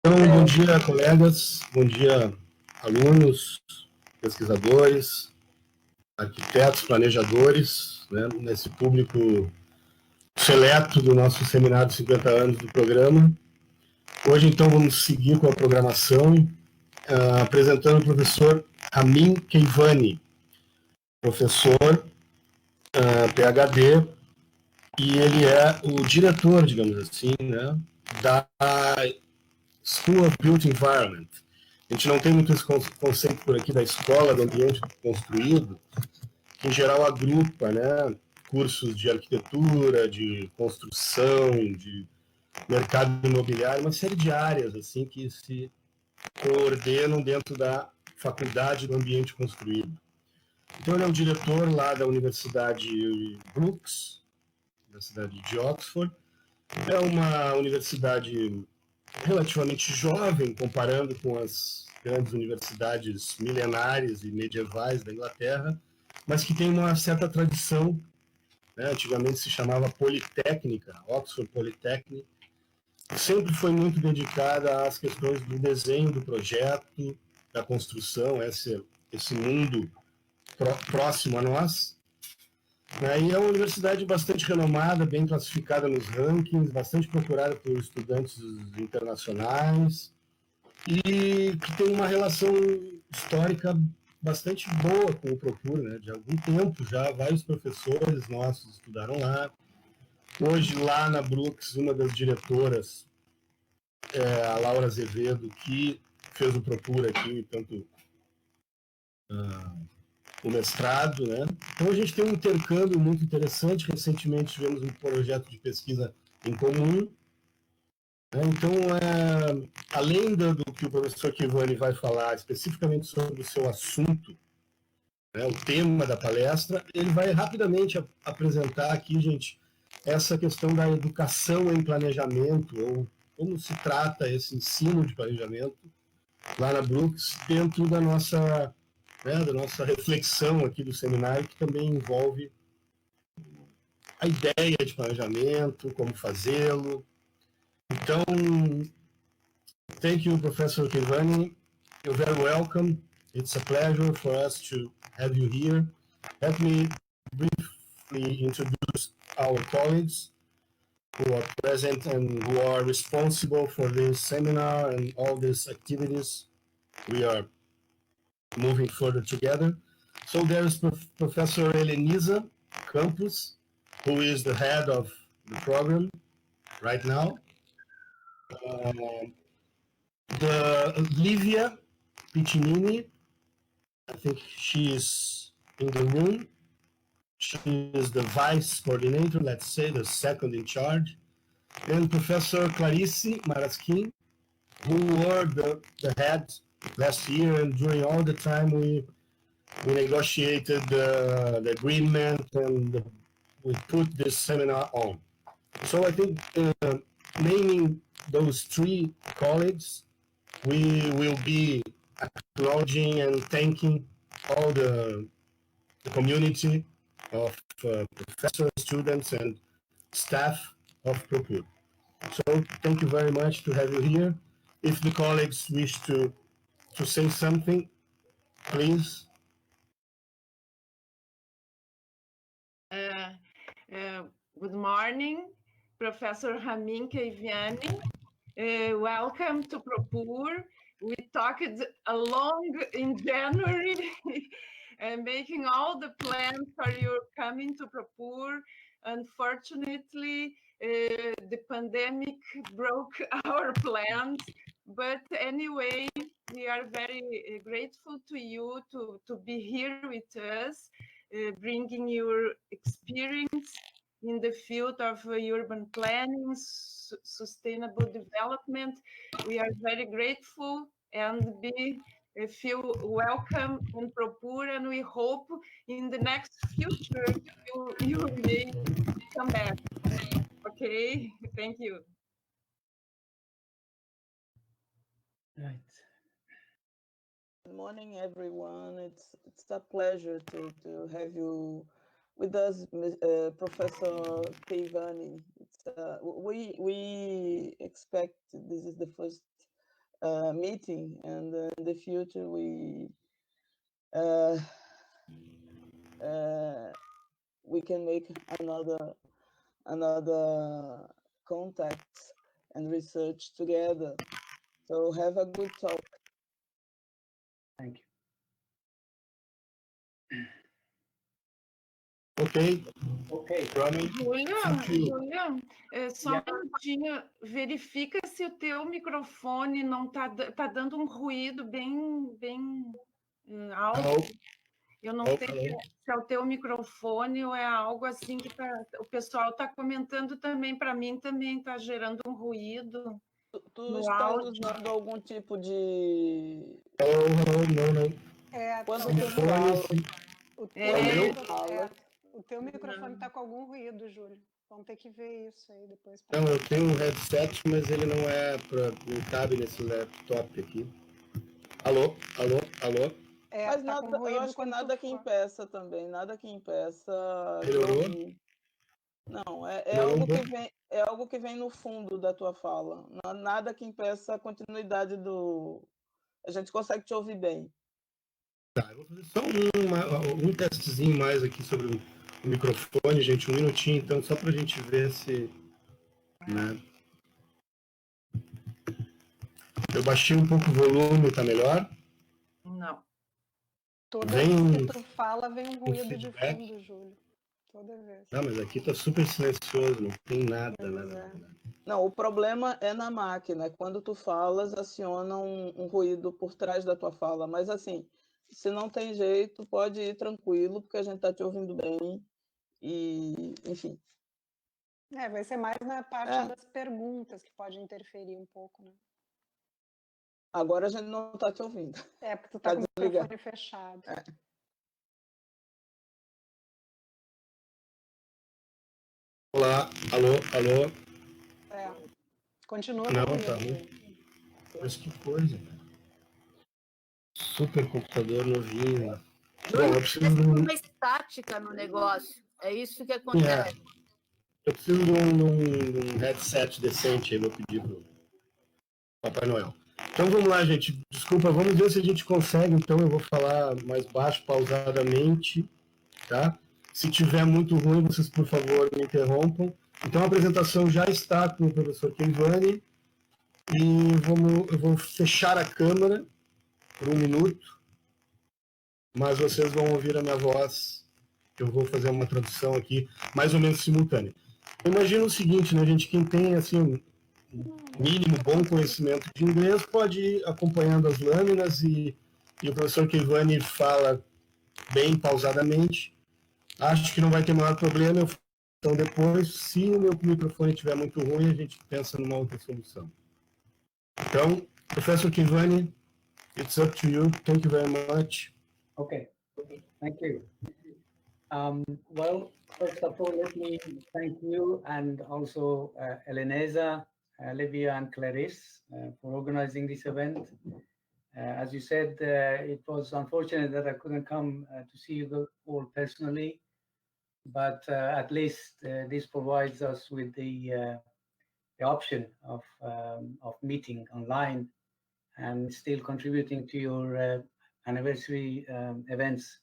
Então, bom dia, colegas, bom dia, alunos, pesquisadores, arquitetos, planejadores, né, nesse público seleto do nosso seminário de 50 anos do programa. Hoje, então, vamos seguir com a programação, apresentando o professor Ramin M-Keivani, professor PhD, e ele é o diretor, digamos assim, né, da School of Built Environment. A gente não tem muito esse conceito por aqui da escola do ambiente construído, que em geral agrupa, né, cursos de arquitetura, de construção, de mercado imobiliário, uma série de áreas assim que se coordenam dentro da Faculdade do Ambiente Construído. Então ele é um diretor lá da Universidade Brookes, da cidade de Oxford. É uma universidade relativamente jovem, comparando com as grandes universidades milenares e medievais da Inglaterra, mas que tem uma certa tradição, né? Antigamente se chamava Politécnica, Oxford Polytechnic, sempre foi muito dedicada às questões do desenho do projeto, da construção, esse mundo próximo a nós. E é uma universidade bastante renomada, bem classificada nos rankings, bastante procurada por estudantes internacionais e que tem uma relação histórica bastante boa com o PROPUR, né? De algum tempo já, vários professores nossos estudaram lá. Hoje, lá na Brookes, uma das diretoras é a Laura Azevedo, que fez o PROPUR aqui, tanto o mestrado, né? Então a gente tem um intercâmbio muito interessante. Recentemente tivemos um projeto de pesquisa em comum. Então, além do que o professor Keivani vai falar especificamente sobre o seu assunto, né, o tema da palestra, ele vai rapidamente apresentar aqui, gente, essa questão da educação em planejamento, ou como se trata esse ensino de planejamento lá na Brookes, dentro da nossa reflexão aqui do seminário, que também envolve a ideia de planejamento, como fazê-lo. Então, thank you, Professor Keivani. You're very welcome. It's a pleasure for us to have you here. Let me briefly introduce our colleagues who are present and who are responsible for this seminar and all these activities. We are moving further together. So there is Professor Helenisa Campos, who is the head of the program right now. The Livia Piccinini, I think she is in the room. She is the vice coordinator, let's say, the second in charge. And Professor Clarice Maraskin, who were the heads last year, and during all the time we negotiated the agreement and we put this seminar on. So I think naming those three colleagues, we will be acknowledging and thanking all the community of professors, students, and staff of PROPUR. So thank you very much to have you here. If the colleagues wish to say something, please. Good morning, Professor Ramin M-Keivani. Welcome to PROPUR. We talked along in January, making all the plans for your coming to PROPUR. Unfortunately, the pandemic broke our plans, but anyway, we are very grateful to you to be here with us, bringing your experience in the field of urban planning, sustainable development. We are very grateful and feel welcome in PROPUR, and we hope in the next future you may come back. Okay, thank you. Right. Good morning, everyone. It's a pleasure to have you with us, Professor Keivani. We expect this is the first meeting, and in the future we can make another contacts and research together. So have a good talk. Thank you. Ok. Júlio, só um minutinho, verifica se o teu microfone não tá dando um ruído bem alto. Eu não sei se é o teu microfone ou é algo assim que o pessoal está comentando também, para mim também está gerando um ruído. Tu estás usando algum tipo de... Não. Quando tu fala... O teu microfone está com algum ruído, Júlio. Vamos ter que ver isso aí depois. Não, eu tenho um headset, mas ele não cabe nesse laptop aqui. Alô? Mas nada, eu acho que nada que impeça também, nada que impeça. Melhorou? Não, é algo que vem no fundo da tua fala. Nada que impeça a continuidade do... A gente consegue te ouvir bem. Tá, eu vou fazer só um testezinho mais aqui sobre o microfone, gente, um minutinho, então, só para a gente ver se... Né? Eu baixei um pouco o volume, tá melhor? Não. Toda vez que tu fala, vem um ruído de fundo, Júlio. Toda vez. Não, mas aqui tá super silencioso, não tem nada. Não, o problema é na máquina. Quando tu falas, aciona um ruído por trás da tua fala. Mas assim, se não tem jeito, pode ir tranquilo, porque a gente tá te ouvindo bem. E, enfim. Vai ser mais na parte das perguntas que pode interferir um pouco, né? Agora a gente não está te ouvindo. Porque tu está com o microfone fechado. Olá, alô? Continua. Não, tá ruim. Mas que coisa, cara. Super computador novinho. Bom, eu preciso de uma estática no negócio. É isso que acontece. Eu preciso de um headset decente aí, vou pedir pro Papai Noel. Então vamos lá, gente. Desculpa, vamos ver se a gente consegue. Então eu vou falar mais baixo, pausadamente, tá? Se tiver muito ruim, vocês, por favor, me interrompam. Então a apresentação já está com o professor Keivani e eu vou fechar a câmera por 1 minuto, mas vocês vão ouvir a minha voz. Eu vou fazer uma tradução aqui, mais ou menos simultânea. Imagina o seguinte, né, gente? Quem tem, assim, mínimo bom conhecimento de inglês pode ir acompanhando as lâminas e o professor Keivani fala bem pausadamente. Acho que não vai ter maior problema. Então, depois, se o meu microfone estiver muito ruim, a gente pensa numa outra solução. Então, professor Keivani, it's up to you. Thank you very much. Okay, thank you. Well, first of all, let me thank you and also Eleneza, Livia and Clarice for organizing this event. As you said, it was unfortunate that I couldn't come to see you all personally, but at least this provides us with the option of meeting online and still contributing to your anniversary events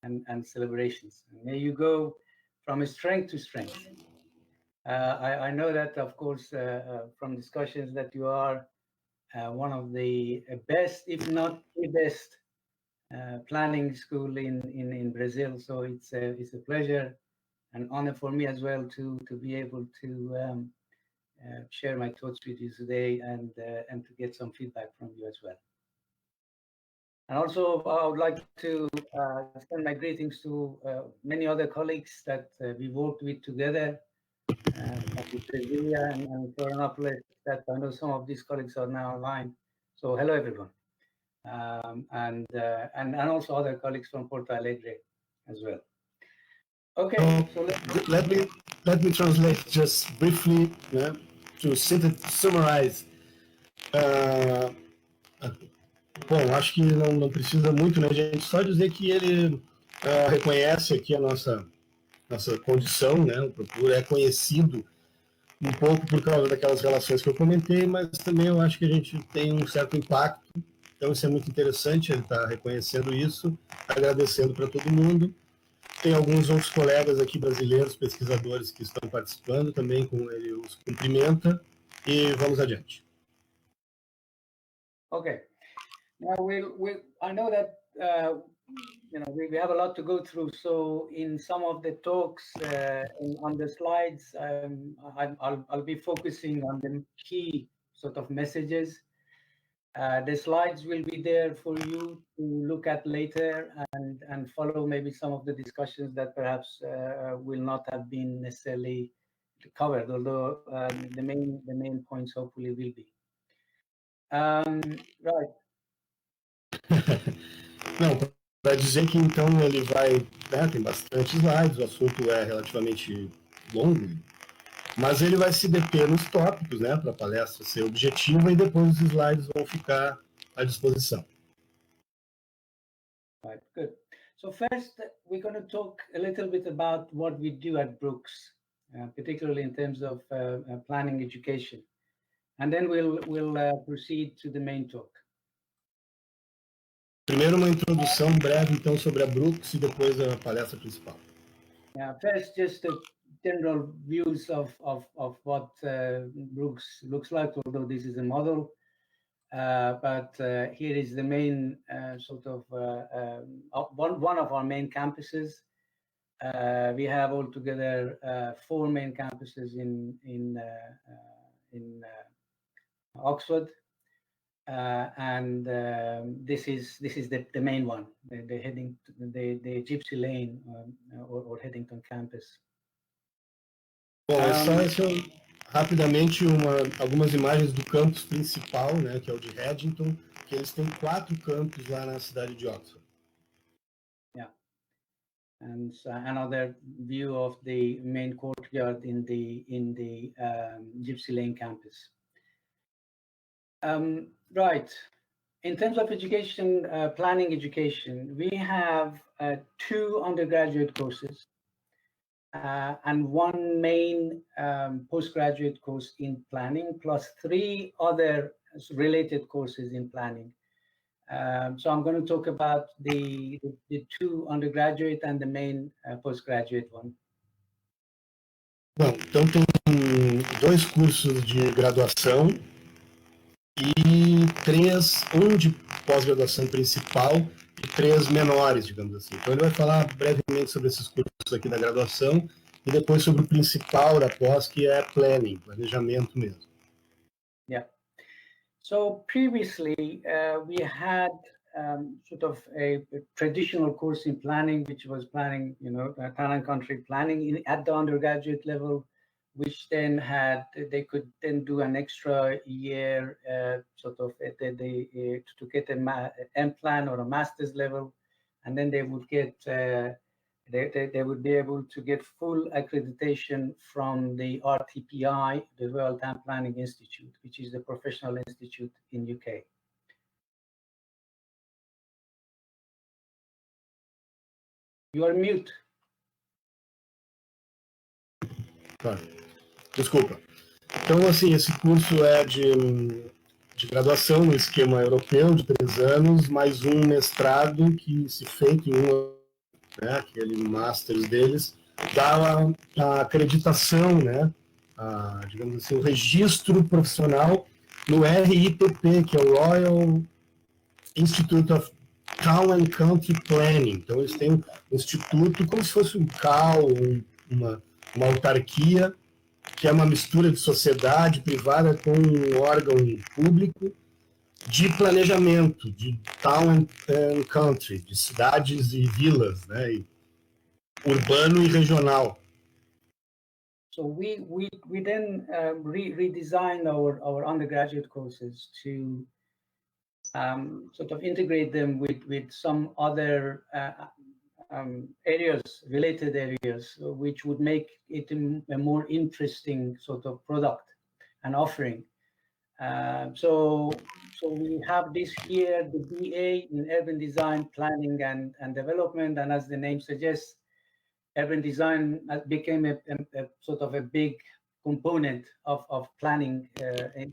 and celebrations. May you go from strength to strength. I know that, of course, from discussions that you are one of the best, if not the best, planning school in Brazil. So it's a pleasure and honor for me as well to be able to share my thoughts with you today and to get some feedback from you as well. And also, I would like to send my greetings to many other colleagues that we worked with together, like Sevilla and Florianopolis, that I know some of these colleagues are now online. So hello, everyone. And also other colleagues from Porto Alegre as well. Okay, so let me translate just briefly, to summarize. Bom, acho que não precisa muito, né, gente? Só dizer que ele reconhece aqui a nossa condição, né? O PROPUR é conhecido um pouco por causa daquelas relações que eu comentei, mas também eu acho que a gente tem um certo impacto. Então, isso é muito interessante, ele está reconhecendo isso, agradecendo para todo mundo. Tem alguns outros colegas aqui brasileiros, pesquisadores, que estão participando também, com ele os cumprimenta, e vamos adiante. Okay. Now I know that we have a lot to go through. So in some of the talks on the slides, I'll be focusing on the key sort of messages. The slides will be there for you to look at later and follow maybe some of the discussions that perhaps will not have been necessarily covered, although the main points hopefully will be. Right. Não, para dizer que então ele vai, né, tem bastante slides, o assunto é relativamente longo, mas ele vai se deter nos tópicos, né, para a palestra ser objetiva, e depois os slides vão ficar à disposição. Right, good. So first, we're going to talk a little bit about what we do at Brookes, particularly in terms of planning education, and then we'll proceed to the main talk. Primeiro uma introdução breve então sobre a Brookes e depois a palestra principal. Yeah, first, just the general views of what Brookes looks like, although this is a model. But here is the main sort of one of our main campuses. We have altogether 4 main campuses in Oxford, and this is the main one, the Gypsy Lane or Headington campus. Bom, só rapidamente algumas imagens do campus principal, né, que é o de Headington, que eles têm 4 campos lá na cidade de Oxford. Yeah, and another view of the main courtyard in the Gypsy Lane campus. Right. In terms of education, planning education, we have 2 undergraduate courses. And 1 main postgraduate course in planning, plus 3 other related courses in planning. So I'm going to talk about the 2 undergraduate and the main postgraduate one. Bom, então tem 2 cursos de graduação e 1 de pós-graduação principal e 3 menores, digamos assim. Então ele vai falar brevemente sobre esses cursos aqui da graduação e depois sobre o principal da pós, que é planning, planejamento mesmo. Yeah. So previously we had sort of a traditional course in planning, which was planning, town and country planning at the undergraduate level, which then they could then do an extra year sort of to get an M-Plan or a master's level, and then they would get they would be able to get full accreditation from the RTPI, the Royal Town Planning Institute, which is the professional institute in UK. You are mute. Tá. Desculpa. Então, assim, esse curso é de graduação no esquema europeu, de 3 anos, mais um mestrado que, se feito em aquele master deles, dá a acreditação, né, digamos assim, o registro profissional no RIPP, que é o Royal Institute of Town and Country Planning. Então, eles têm um instituto como se fosse um CAL, uma autarquia, que é uma mistura de sociedade privada com um órgão público de planejamento, de town and country, de cidades e vilas, né, e urbano e regional. So we then redesigned our undergraduate courses to sort of integrate them with some other related areas, which would make it a more interesting sort of product and offering. So we have this here, the BA in Urban Design, Planning and Development, and as the name suggests, urban design became a sort of a big component of planning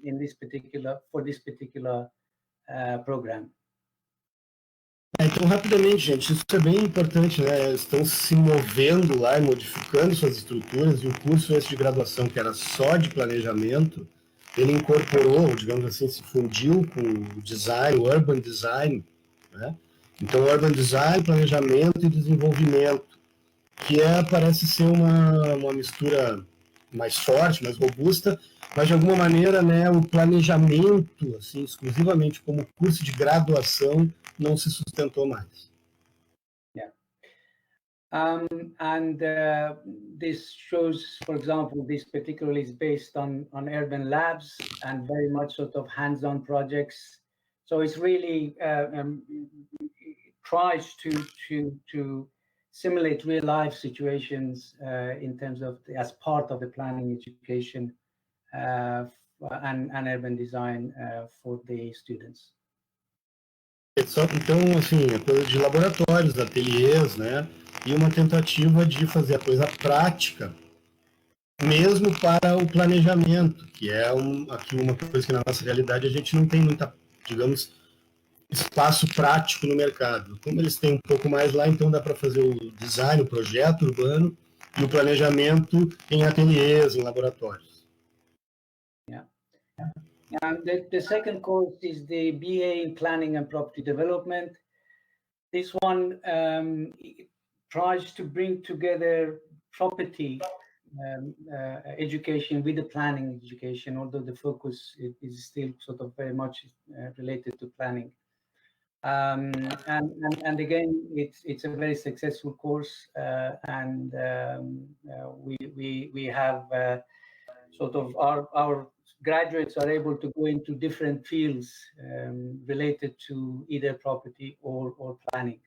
in this particular program. Então, rapidamente, gente, isso é bem importante, né? Estão se movendo lá e modificando suas estruturas, e o curso esse de graduação, que era só de planejamento, ele incorporou, digamos assim, se fundiu com o design, o urban design, né? Então, urban design, planejamento e desenvolvimento, que parece ser uma mistura mais forte, mais robusta, mas de alguma maneira, né, o planejamento, assim, exclusivamente como curso de graduação, não se sustentou mais. Yeah. This shows, for example, this particularly is based on urban labs and very much sort of hands-on projects. So it's really tries to simulate real-life situations in terms of as part of the planning education and urban design for the students. Então, assim, é coisa de laboratórios, ateliês, né? E uma tentativa de fazer a coisa prática, mesmo para o planejamento, que é aqui uma coisa que na nossa realidade a gente não tem muita, digamos, espaço prático no mercado. Como eles têm um pouco mais lá, então dá para fazer o design, o projeto urbano e o planejamento em ateliês, em laboratórios. Yeah. And the second course is the BA in Planning and Property Development. This one tries to bring together property education with the planning education, although the focus is still sort of very much related to planning. And again, it's a very successful course, and we have sort of our graduates are able to go into different fields related to either property or planning.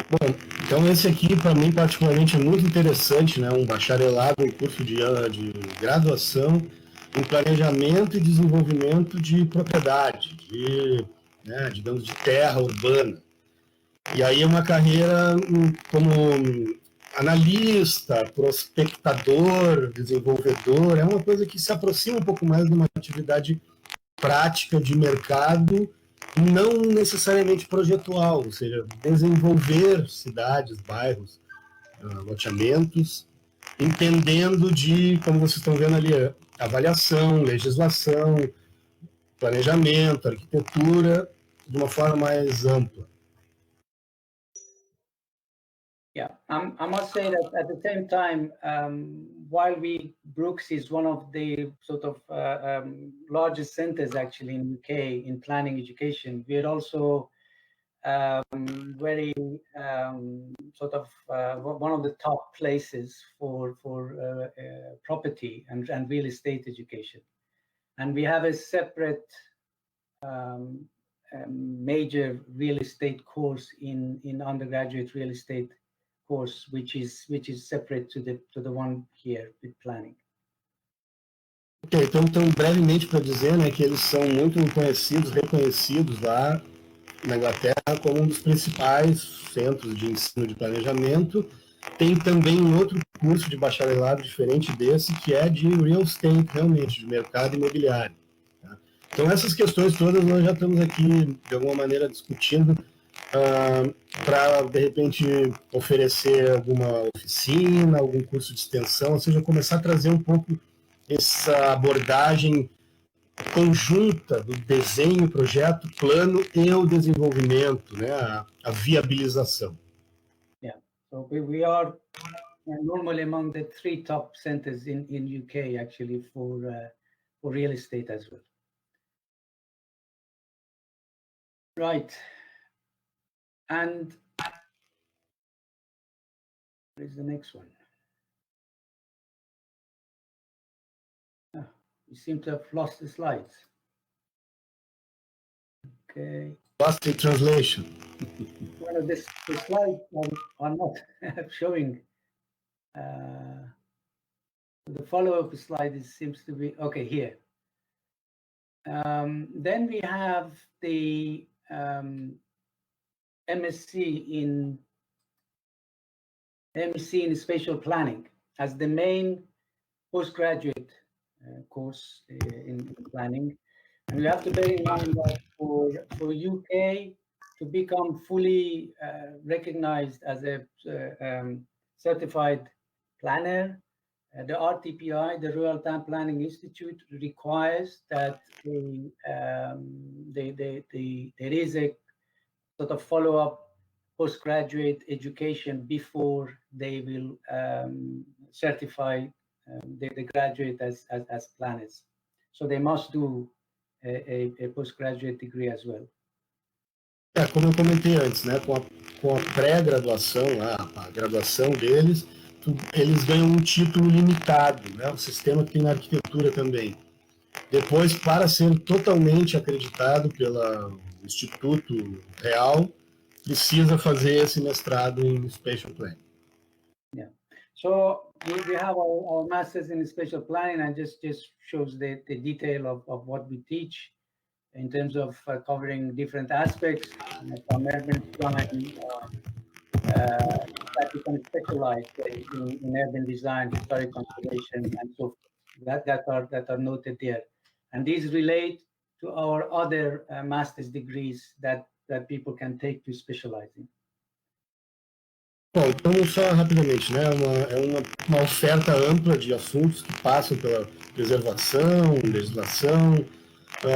Bom, então esse aqui para mim particularmente é muito interessante, né? Um bacharelado, um curso de graduação em planejamento e desenvolvimento de propriedade, né, digamos, de terra urbana. E aí é uma carreira como analista, prospectador, desenvolvedor, é uma coisa que se aproxima um pouco mais de uma atividade prática de mercado, não necessariamente projetual, ou seja, desenvolver cidades, bairros, loteamentos, entendendo de, como vocês estão vendo ali, avaliação, legislação, planejamento, arquitetura, de uma forma mais ampla. Yeah, I must say that at the same time, while Brookes is one of the sort of largest centers actually in UK in planning education, we are also very sort of one of the top places for property and real estate education. And we have a separate major real estate course in undergraduate real estate course, which is separate to the one here with planning. Ok, então brevemente para dizer, né, que eles são muito conhecidos, reconhecidos lá na Inglaterra como um dos principais centros de ensino de planejamento. Tem também um outro curso de bacharelado diferente desse, que é de real estate, realmente, de mercado imobiliário. Tá? Então essas questões todas nós já estamos aqui, de alguma maneira, discutindo para, de repente, oferecer alguma oficina, algum curso de extensão, ou seja, começar a trazer um pouco essa abordagem conjunta do desenho, projeto, plano e o desenvolvimento, né, a viabilização. Yeah, so we are normally among the 3 top centers in UK actually for real estate as well. Right. And what is the next one? Oh, we seem to have lost the slides. Okay. Lost in translation. Well, the slides are not showing. The follow-up slide seems to be okay here. Then we have the MSc in spatial planning as the main postgraduate course in planning. And we have to bear in mind that for UK to become fully recognized as a certified planner, the RTPI, the Royal Town Planning Institute, requires that there is a sort of follow-up postgraduate education before they will certify the graduate as planners. So they must do a postgraduate degree as well. Como eu comentei antes, né, com a pré-graduação, a graduação deles, eles ganham um título limitado, né, o sistema que tem na arquitetura também. Depois, para ser totalmente acreditado pelo Instituto Real, precisa fazer esse mestrado em Spatial Planning. Yeah. So we have our masters in spatial planning, and just shows the detail of what we teach in terms of covering different aspects from urban design that you can specialize in urban design, historic conservation, and so forth. That are noted there, and these relate to our other master's degrees that people can take to specialize in. Bom, então só rapidamente, né? Uma oferta ampla de assuntos que passam pela preservação, legislação,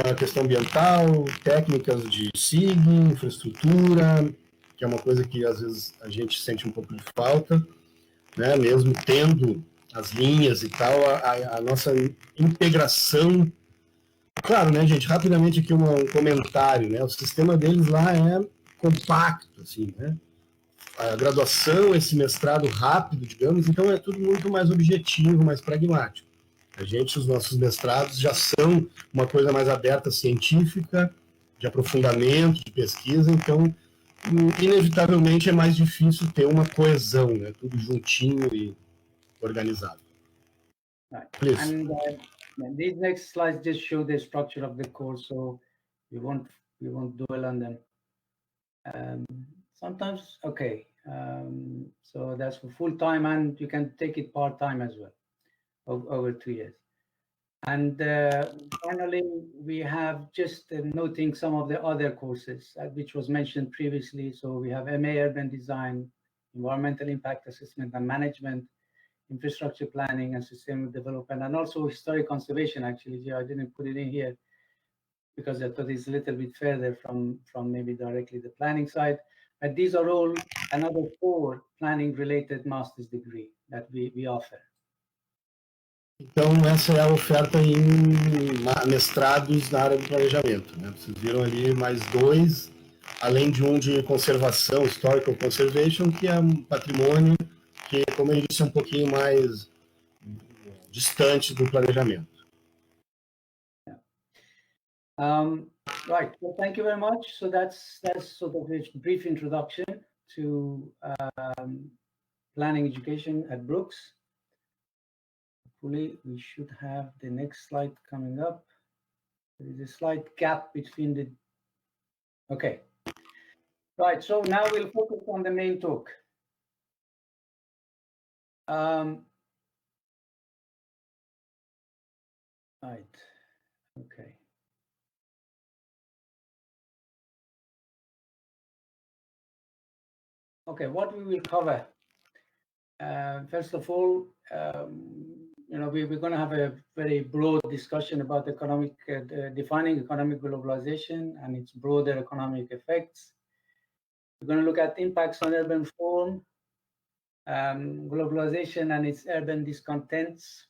a questão ambiental, técnicas de SIG, infraestrutura, que é uma coisa que às vezes a gente sente um pouco de falta, né? Mesmo tendo as linhas e tal, a nossa integração. Claro, né, gente? Rapidamente aqui um comentário, né? O sistema deles lá é compacto, assim, né? A graduação, esse mestrado rápido, digamos, então é tudo muito mais objetivo, mais pragmático. Os nossos mestrados já são uma coisa mais aberta, científica, de aprofundamento, de pesquisa, então, inevitavelmente, é mais difícil ter uma coesão, né? Tudo juntinho e organizado. Right. And these next slides just show the structure of the course, so we won't dwell on them. Sometimes, okay, so that's for full-time, and you can take it part-time as well, over 2 years. And finally, we have just noting some of the other courses, which was mentioned previously. So we have MA Urban Design, Environmental Impact Assessment and Management, Infrastructure Planning and Sustainable Development, and also Historic Conservation, actually. Yeah, I didn't put it in here because I thought it's a little bit further from maybe directly the planning side. But these are all another 4 planning-related master's degree that we offer. Então, essa é a oferta em mestrados na área do planejamento, né? Vocês viram ali mais 2, além de um de conservação, Historical Conservation, que é um patrimônio que, como eu disse, é um pouquinho mais distante do planejamento. Right. Well, thank you very much. So that's sort of a brief introduction to planning education at Brookes. Hopefully, we should have the next slide coming up. There is a slight gap between the. Okay. Right. So now we'll focus on the main talk. Right. Okay. Okay, what we will cover. First of all, we're going to have a very broad discussion about defining economic globalization and its broader economic effects. We're going to look at impacts on urban form, globalization and its urban discontents.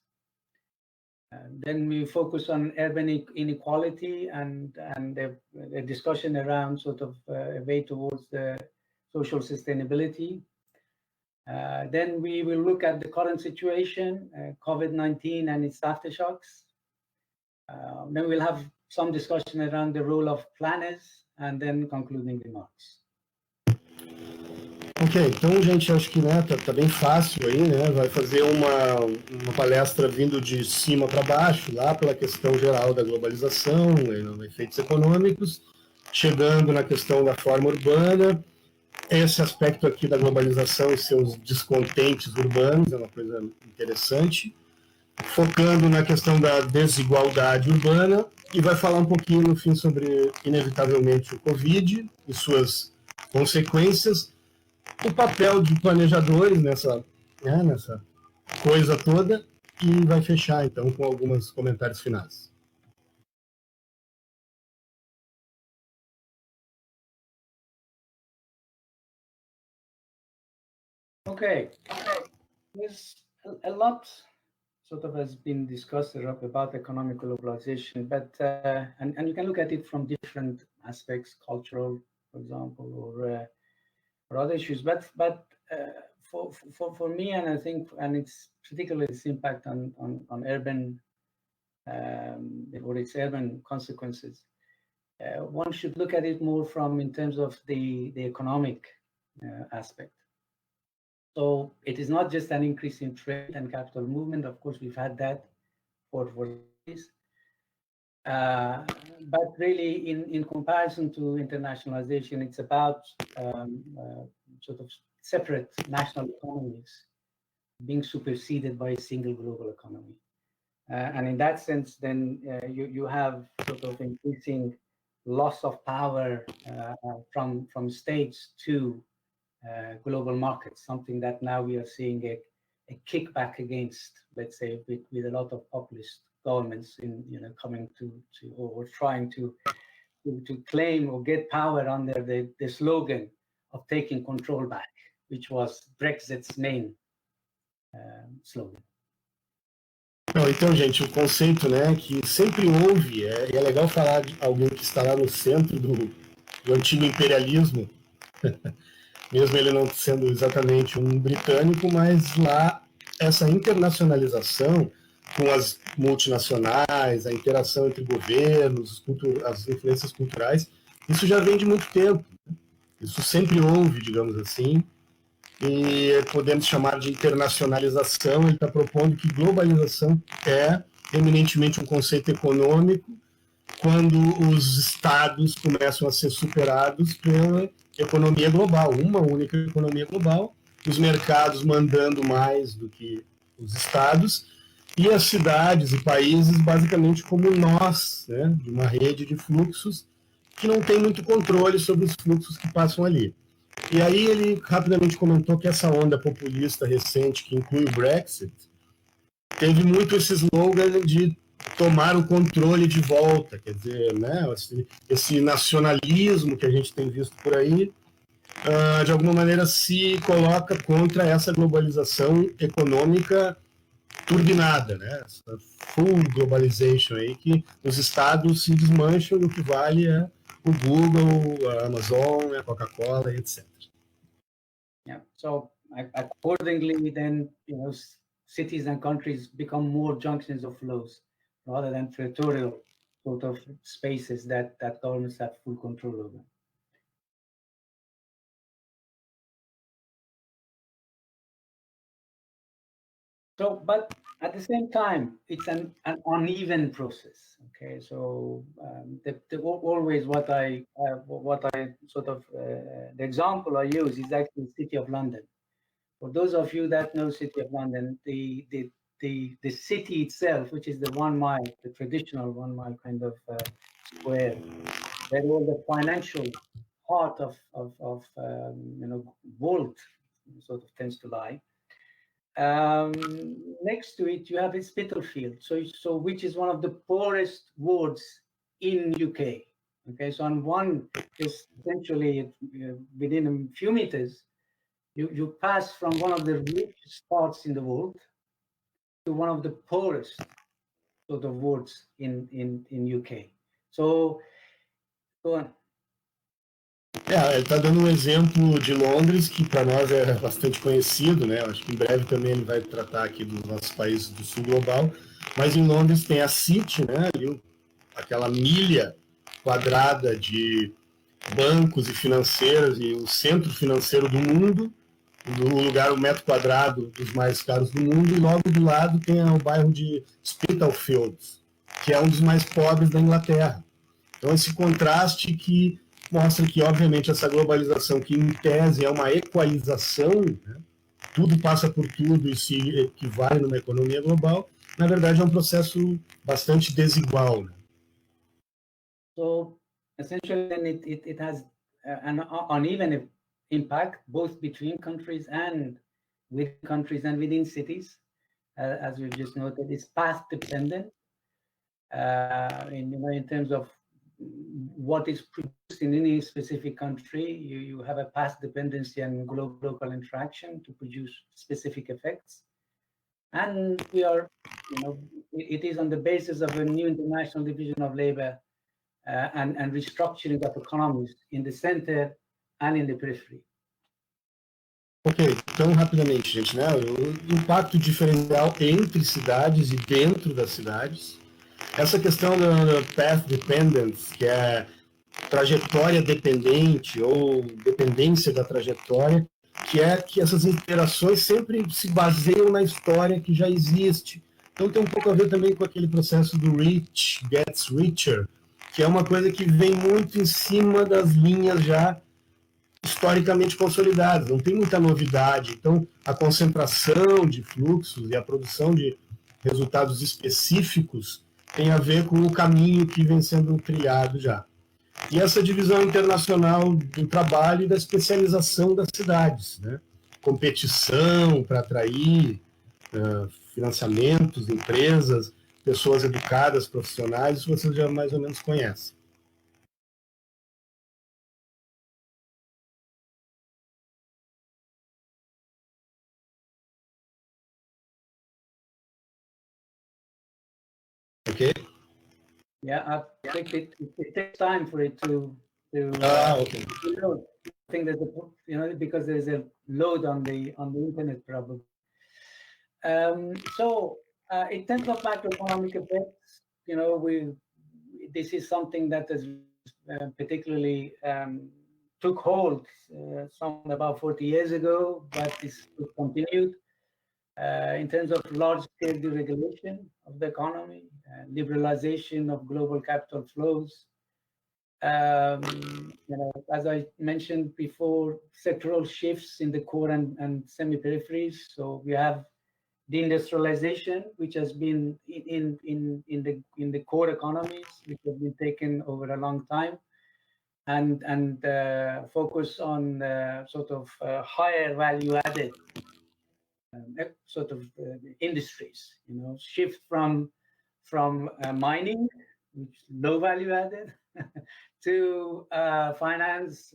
Then we focus on urban inequality and a discussion around sort of a way towards the social sustainability. Then we will look at the current situation, COVID-19 and its aftershocks. Then we'll have some discussion around the role of planners and then concluding remarks. Ok, então, gente, acho que tá bem fácil aí, né? Vai fazer uma palestra vindo de cima para baixo, lá pela questão geral da globalização, efeitos econômicos, chegando na questão da forma urbana. Esse aspecto aqui da globalização e seus descontentes urbanos é uma coisa interessante. focando na questão da desigualdade urbana, e vai falar um pouquinho, no fim, sobre, inevitavelmente, o Covid e suas consequências, o papel de planejadores nessa coisa toda, e vai fechar, então, com alguns comentários finais. Okay. There's a lot sort of has been discussed about economic globalization, but and you can look at it from different aspects, cultural, for example, or other issues. But for me, and I think, and it's particularly its impact on urban or its urban consequences. One should look at it more from in terms of the economic aspect. So it is not just an increase in trade and capital movement. Of course, we've had that for years. But really, in comparison to internationalization, it's about sort of separate national economies being superseded by a single global economy. And in that sense, then you have sort of increasing loss of power from states to global markets, something that now we are seeing a kickback against, let's say, with a lot of populist governments in coming to or trying to claim or get power under the slogan of taking control back, which was Brexit's main slogan. Não, então, gente, o conceito, né, que sempre houve, e é legal falar de alguém que está lá no centro do antigo imperialismo, mesmo ele não sendo exatamente um britânico, mas lá essa internacionalização com as multinacionais, a interação entre governos, as influências culturais, isso já vem de muito tempo. Isso sempre houve, digamos assim, e podemos chamar de internacionalização. Ele está propondo que globalização é eminentemente um conceito econômico quando os estados começam a ser superados pela economia global, uma única economia global, os mercados mandando mais do que os estados, e as cidades e países basicamente como nós, né, de uma rede de fluxos que não tem muito controle sobre os fluxos que passam ali. E aí ele rapidamente comentou que essa onda populista recente, que inclui o Brexit, teve muito esse slogan de tomar o controle de volta, quer dizer, né, esse nacionalismo que a gente tem visto por aí, de alguma maneira se coloca contra essa globalização econômica turbinada, né, essa full globalization aí, que os estados se desmancham e o que vale é o Google, a Amazon, a Coca-Cola, etc. Yeah. So accordingly, then cities and countries become more junctions of flows rather than territorial sort of spaces that governments have full control over. So, but at the same time, it's an uneven process. Okay, so always what I sort of the example I use is actually the City of London. For those of you that know City of London, the city itself, which is the 1 mile, the traditional 1 mile kind of square, where all the financial heart of world sort of tends to lie. Next to it, you have Spitalfield, so which is one of the poorest wards in UK. Okay, so on one, just essentially within a few meters, you pass from one of the richest parts in the world to one of the poorest sort of wards in UK. So, go on. Ele está dando um exemplo de Londres, que para nós é bastante conhecido, né? Acho que em breve também ele vai tratar aqui dos nossos países do Sul Global, mas em Londres tem a City, né? Ali, aquela milha quadrada de bancos e financeiras e o centro financeiro do mundo, o metro quadrado dos mais caros do mundo, e logo do lado tem o bairro de Spitalfield, que é um dos mais pobres da Inglaterra. Então esse contraste que mostra que, obviamente, essa globalização, que em tese é uma equalização, né? Tudo passa por tudo e se equivale numa economia global, na verdade, é um processo bastante desigual. Né? So, essentially, then it has an uneven impact, both between countries and within countries and within cities. As we've just noted, it's path dependent in terms of what is produced in any specific country. You have a path dependency and local interaction to produce specific effects. And we are, it is on the basis of a new international division of labor and restructuring of economies in the center and in the periphery. Ok, então rapidamente, gente, né? O impacto diferencial entre cidades e dentro das cidades. Essa questão da path dependence, que é trajetória dependente ou dependência da trajetória, que é que essas interações sempre se baseiam na história que já existe. Então tem um pouco a ver também com aquele processo do rich gets richer, que é uma coisa que vem muito em cima das linhas já historicamente consolidadas, não tem muita novidade. Então, a concentração de fluxos e a produção de resultados específicos tem a ver com o caminho que vem sendo trilhado já. E essa divisão internacional do trabalho e da especialização das cidades, né? Competição para atrair financiamentos, empresas, pessoas educadas, profissionais, isso vocês já mais ou menos conhecem. Okay. Yeah, I think it takes time for it to okay. Load. I think there's because there's a load on the internet probably. So in terms of macroeconomic effects, this is something that has particularly took hold about 40 years ago, but it's continued. In terms of large-scale deregulation of the economy, liberalization of global capital flows, as I mentioned before, sectoral shifts in the core and semi-peripheries. So we have deindustrialization, which has been in the core economies, which have been taken over a long time, and focus on sort of higher value-added industries, shift from mining, which is low value added, to finance,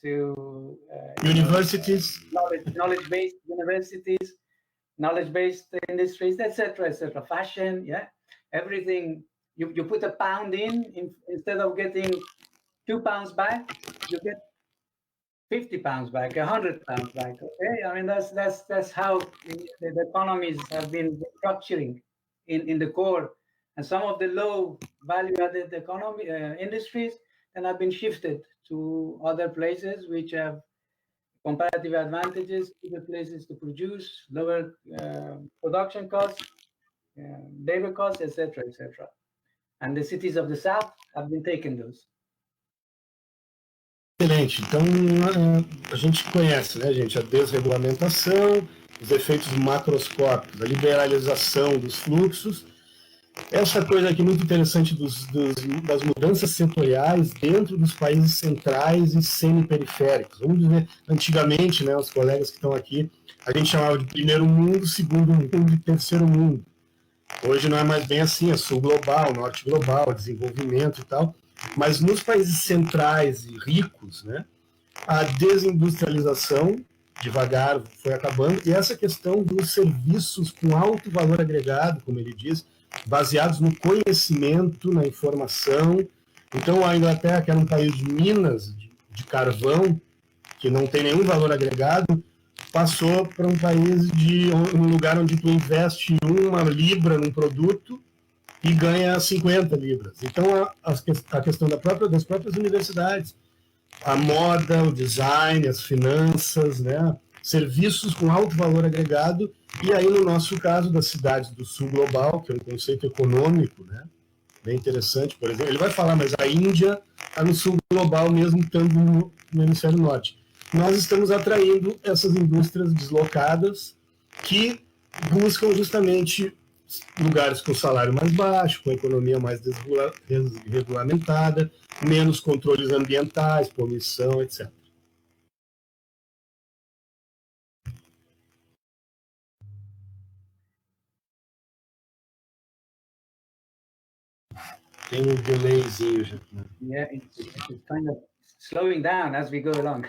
to universities, knowledge-based universities, knowledge-based industries, etc., fashion, yeah, everything. You put a pound in instead of getting £2 back, you get 50 pounds back, 100 pounds back. Okay, I mean that's how the economies have been structuring in the core, and some of the low value-added industries then have been shifted to other places which have comparative advantages, other places to produce, lower production costs, labor costs, etc., etc. And the cities of the south have been taking those. Excelente. Então, a gente conhece, né, gente, a desregulamentação, os efeitos macroscópicos, a liberalização dos fluxos. Essa coisa aqui muito interessante das mudanças setoriais dentro dos países centrais e semi-periféricos. Vamos dizer, antigamente, né, os colegas que estão aqui, a gente chamava de primeiro mundo, segundo mundo e terceiro mundo. Hoje não é mais bem assim, é Sul Global, Norte Global, desenvolvimento e tal. Mas nos países centrais e ricos, né, a desindustrialização devagar foi acabando, e essa questão dos serviços com alto valor agregado, como ele diz, baseados no conhecimento, na informação. Então a Inglaterra, que era um país de minas, de carvão, que não tem nenhum valor agregado, passou para um país um lugar onde tu investe 1 libra num produto e ganha 50 libras. Então, a questão das próprias universidades, a moda, o design, as finanças, né, serviços com alto valor agregado, e aí, no nosso caso, das cidades do Sul Global, que é um conceito econômico, né, bem interessante, por exemplo, ele vai falar, mas a Índia está no Sul Global, mesmo estando no Hemisfério Norte. Nós estamos atraindo essas indústrias deslocadas que buscam justamente lugares com salário mais baixo, com economia mais desregulamentada, menos controles ambientais, poluição, etc. Tem um delayzinho já. Yeah, it's kind of slowing down as we go along.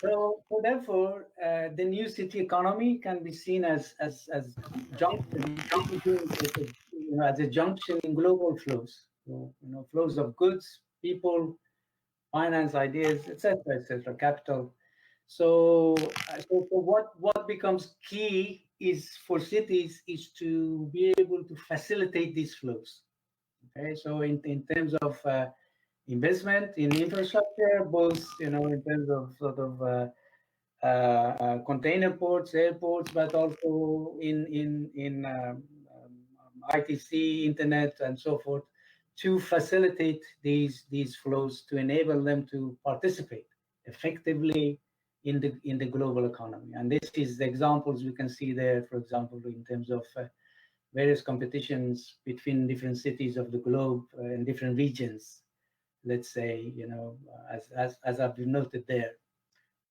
So therefore, the new city economy can be seen as junction, as a junction in global flows. So, flows of goods, people, finance, ideas, etc., capital. So what becomes key is for cities is to be able to facilitate these flows. Okay, so in terms of investment in infrastructure, both in terms of sort of container ports, airports, but also in ITC, internet, and so forth, to facilitate these flows, to enable them to participate effectively in the global economy. And this is the examples we can see there, for example, in terms of various competitions between different cities of the globe and different regions. Let's say, as I've noted there,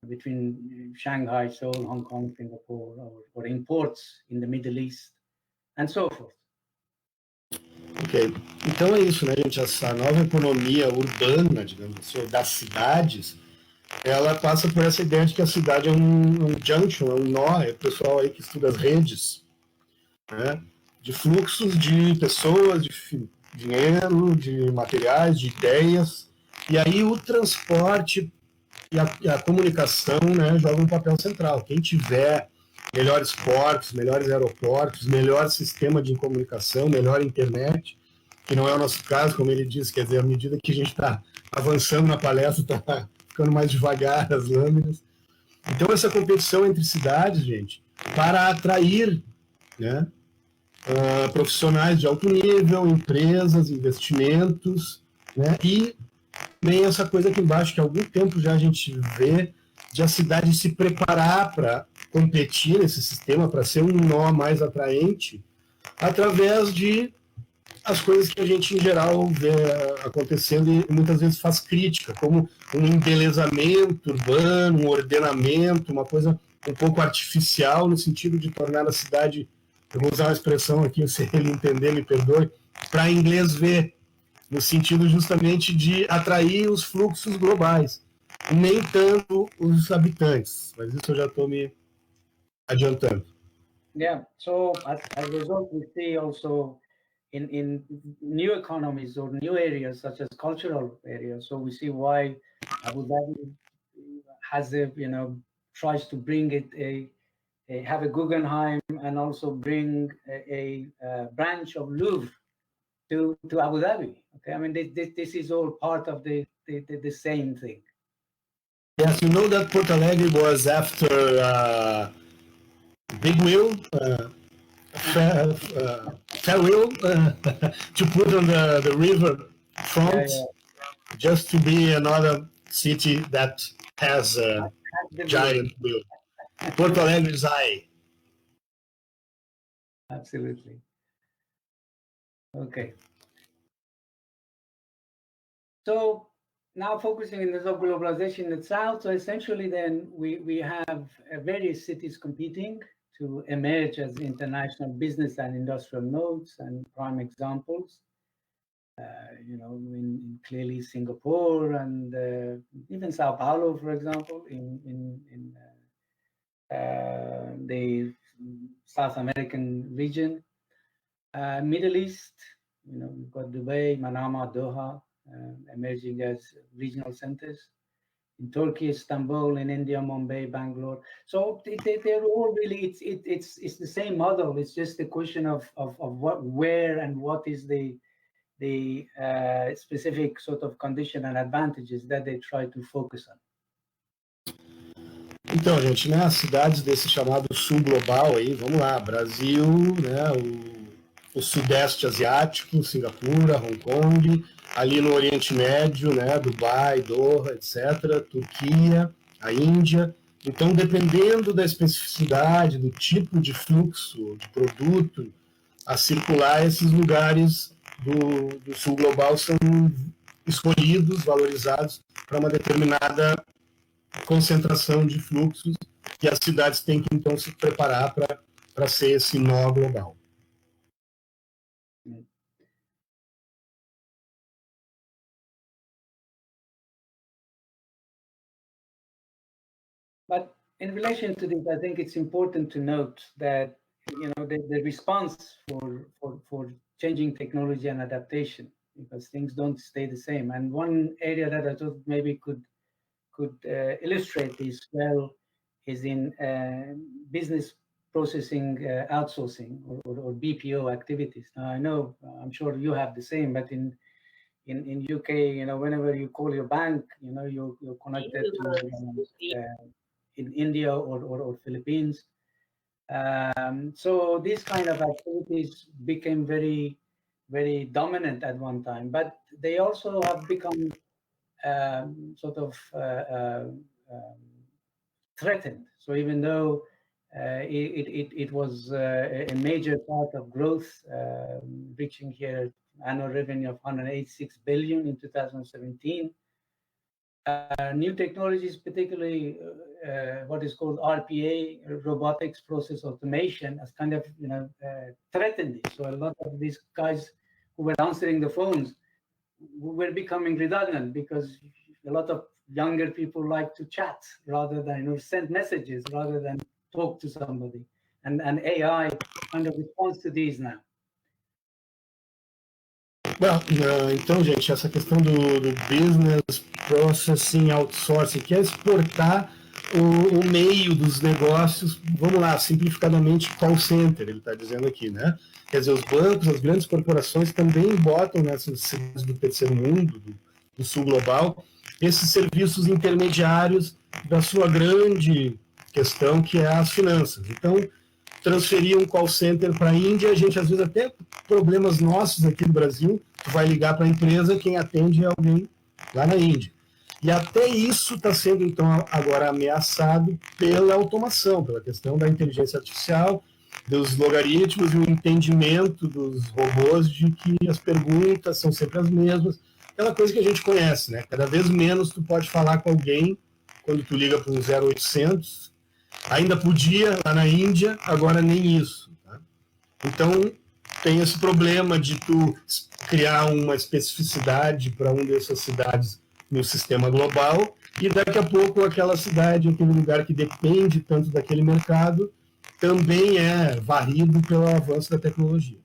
between Shanghai, Seoul, Hong Kong, Singapore, or imports in the Middle East, and so forth. Ok, então é isso, né, gente? Essa nova economia urbana, digamos assim, das cidades, ela passa por essa ideia de que a cidade é um junction, é um nó, é o pessoal aí que estuda as redes, né, de fluxos de pessoas, de dinheiro, de materiais, de ideias, e aí o transporte e a comunicação, né, joga um papel central. Quem tiver melhores portos, melhores aeroportos, melhor sistema de comunicação, melhor internet, que não é o nosso caso, como ele disse, quer dizer, à medida que a gente está avançando na palestra, está ficando mais devagar as lâminas. Então, essa competição entre cidades, gente, para atrair, né, profissionais de alto nível, empresas, investimentos, né, e nem essa coisa aqui embaixo, que há algum tempo já a gente vê de a cidade se preparar para competir nesse sistema, para ser um nó mais atraente, através de as coisas que a gente, em geral, vê acontecendo e muitas vezes faz crítica, como um embelezamento urbano, um ordenamento, uma coisa um pouco artificial, no sentido de tornar a cidade, eu vou usar uma expressão aqui, se ele entender, me perdoe, para inglês ver, no sentido justamente de atrair os fluxos globais, nem tanto os habitantes, mas isso eu já estou me adiantando. Yeah, so as a result, we see also in new economies or new areas such as cultural areas. So we see why Abu Dhabi has tries to bring it have a Guggenheim and also bring a branch of Louvre to Abu Dhabi. Okay, I mean this is all part of the same thing. Yes, you know that Porto Alegre was after Big Wheel, Fair Wheel, to put on the river front, just to be another city that has a giant wheel. Porto Alegre is high. Absolutely. Okay. So now focusing on the globalization itself, so essentially then we have various cities competing to emerge as international business and industrial nodes, and prime examples, in clearly Singapore and even Sao Paulo, for example, in the South American region. Middle East, we've got Dubai, Manama, Doha, emerging as regional centers. In Turkey, Istanbul, in India, Mumbai, Bangalore. So they're all really, it's the same model. It's just a question of what, where, and what is the specific sort of condition and advantages that they try to focus on. Então, gente, né, as cidades desse chamado Sul Global aí, vamos lá, Brasil, né, o Sudeste Asiático, Singapura, Hong Kong, ali no Oriente Médio, né, Dubai, Doha, etc., Turquia, a Índia, Então, dependendo da especificidade, do tipo de fluxo, de produto a circular, esses lugares do Sul Global são escolhidos, valorizados para uma determinada concentração de fluxos, e as cidades têm que, então, se preparar para ser esse nó global. But in relation to this, I think it's important to note that the response for changing technology and adaptation, because things don't stay the same. And one area that I thought maybe could illustrate this well is in business processing outsourcing or BPO activities. Now, I know, I'm sure you have the same, but in UK, whenever you call your bank, you're connected to in India or Philippines. So these kind of activities became very, very dominant at one time, but they also have become sort of threatened. So even though it was a major part of growth, reaching here annual revenue of 186 billion in 2017, new technologies, particularly what is called RPA, robotics process automation, has kind of threatened it. So a lot of these guys who were answering the phones were becoming redundant, because a lot of younger people like to chat rather than send messages rather than talk to somebody, and AI kind of responds to these now. Well, então, gente, essa questão do business processing outsourcing, que é exportar o meio dos negócios, vamos lá, simplificadamente, call center, ele está dizendo aqui, né? Quer dizer, os bancos, as grandes corporações também botam nessas cidades do terceiro mundo, do Sul Global, esses serviços intermediários da sua grande questão, que é as finanças. Então, transferir um call center para a Índia, a gente, às vezes, até problemas nossos aqui no Brasil, tu vai ligar para a empresa, quem atende é alguém lá na Índia. E até isso está sendo, então, agora ameaçado pela automação, pela questão da inteligência artificial, dos logaritmos e o entendimento dos robôs de que as perguntas são sempre as mesmas. Aquela coisa que a gente conhece, né? Cada vez menos tu pode falar com alguém quando tu liga para um 0800. Ainda podia lá na Índia, agora nem isso. Tá? Então, tem esse problema de tu criar uma especificidade para uma dessas cidades no sistema global, e daqui a pouco aquela cidade, aquele lugar que depende tanto daquele mercado, também é varrido pelo avanço da tecnologia.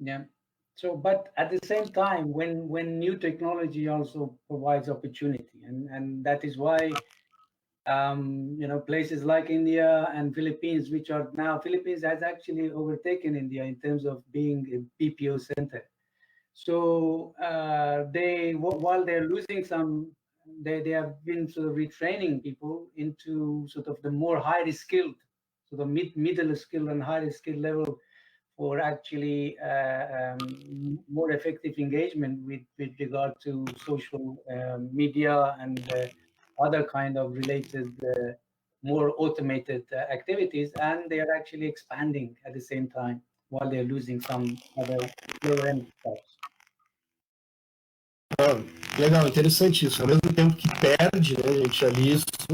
Yeah. So, but at the same time, when new technology also provides opportunity, and that is why places like India and Philippines, which are now, Philippines has actually overtaken India in terms of being a BPO center. So while they're losing some, they have been sort of retraining people into sort of the more highly skilled, so the middle skill and highly skilled level, for actually more effective engagement with regard to social media and other kind of related, more automated activities, and they are actually expanding at the same time while they're losing some other lower end jobs. Legal, interessante isso. Ao mesmo tempo que perde, né, gente, ali,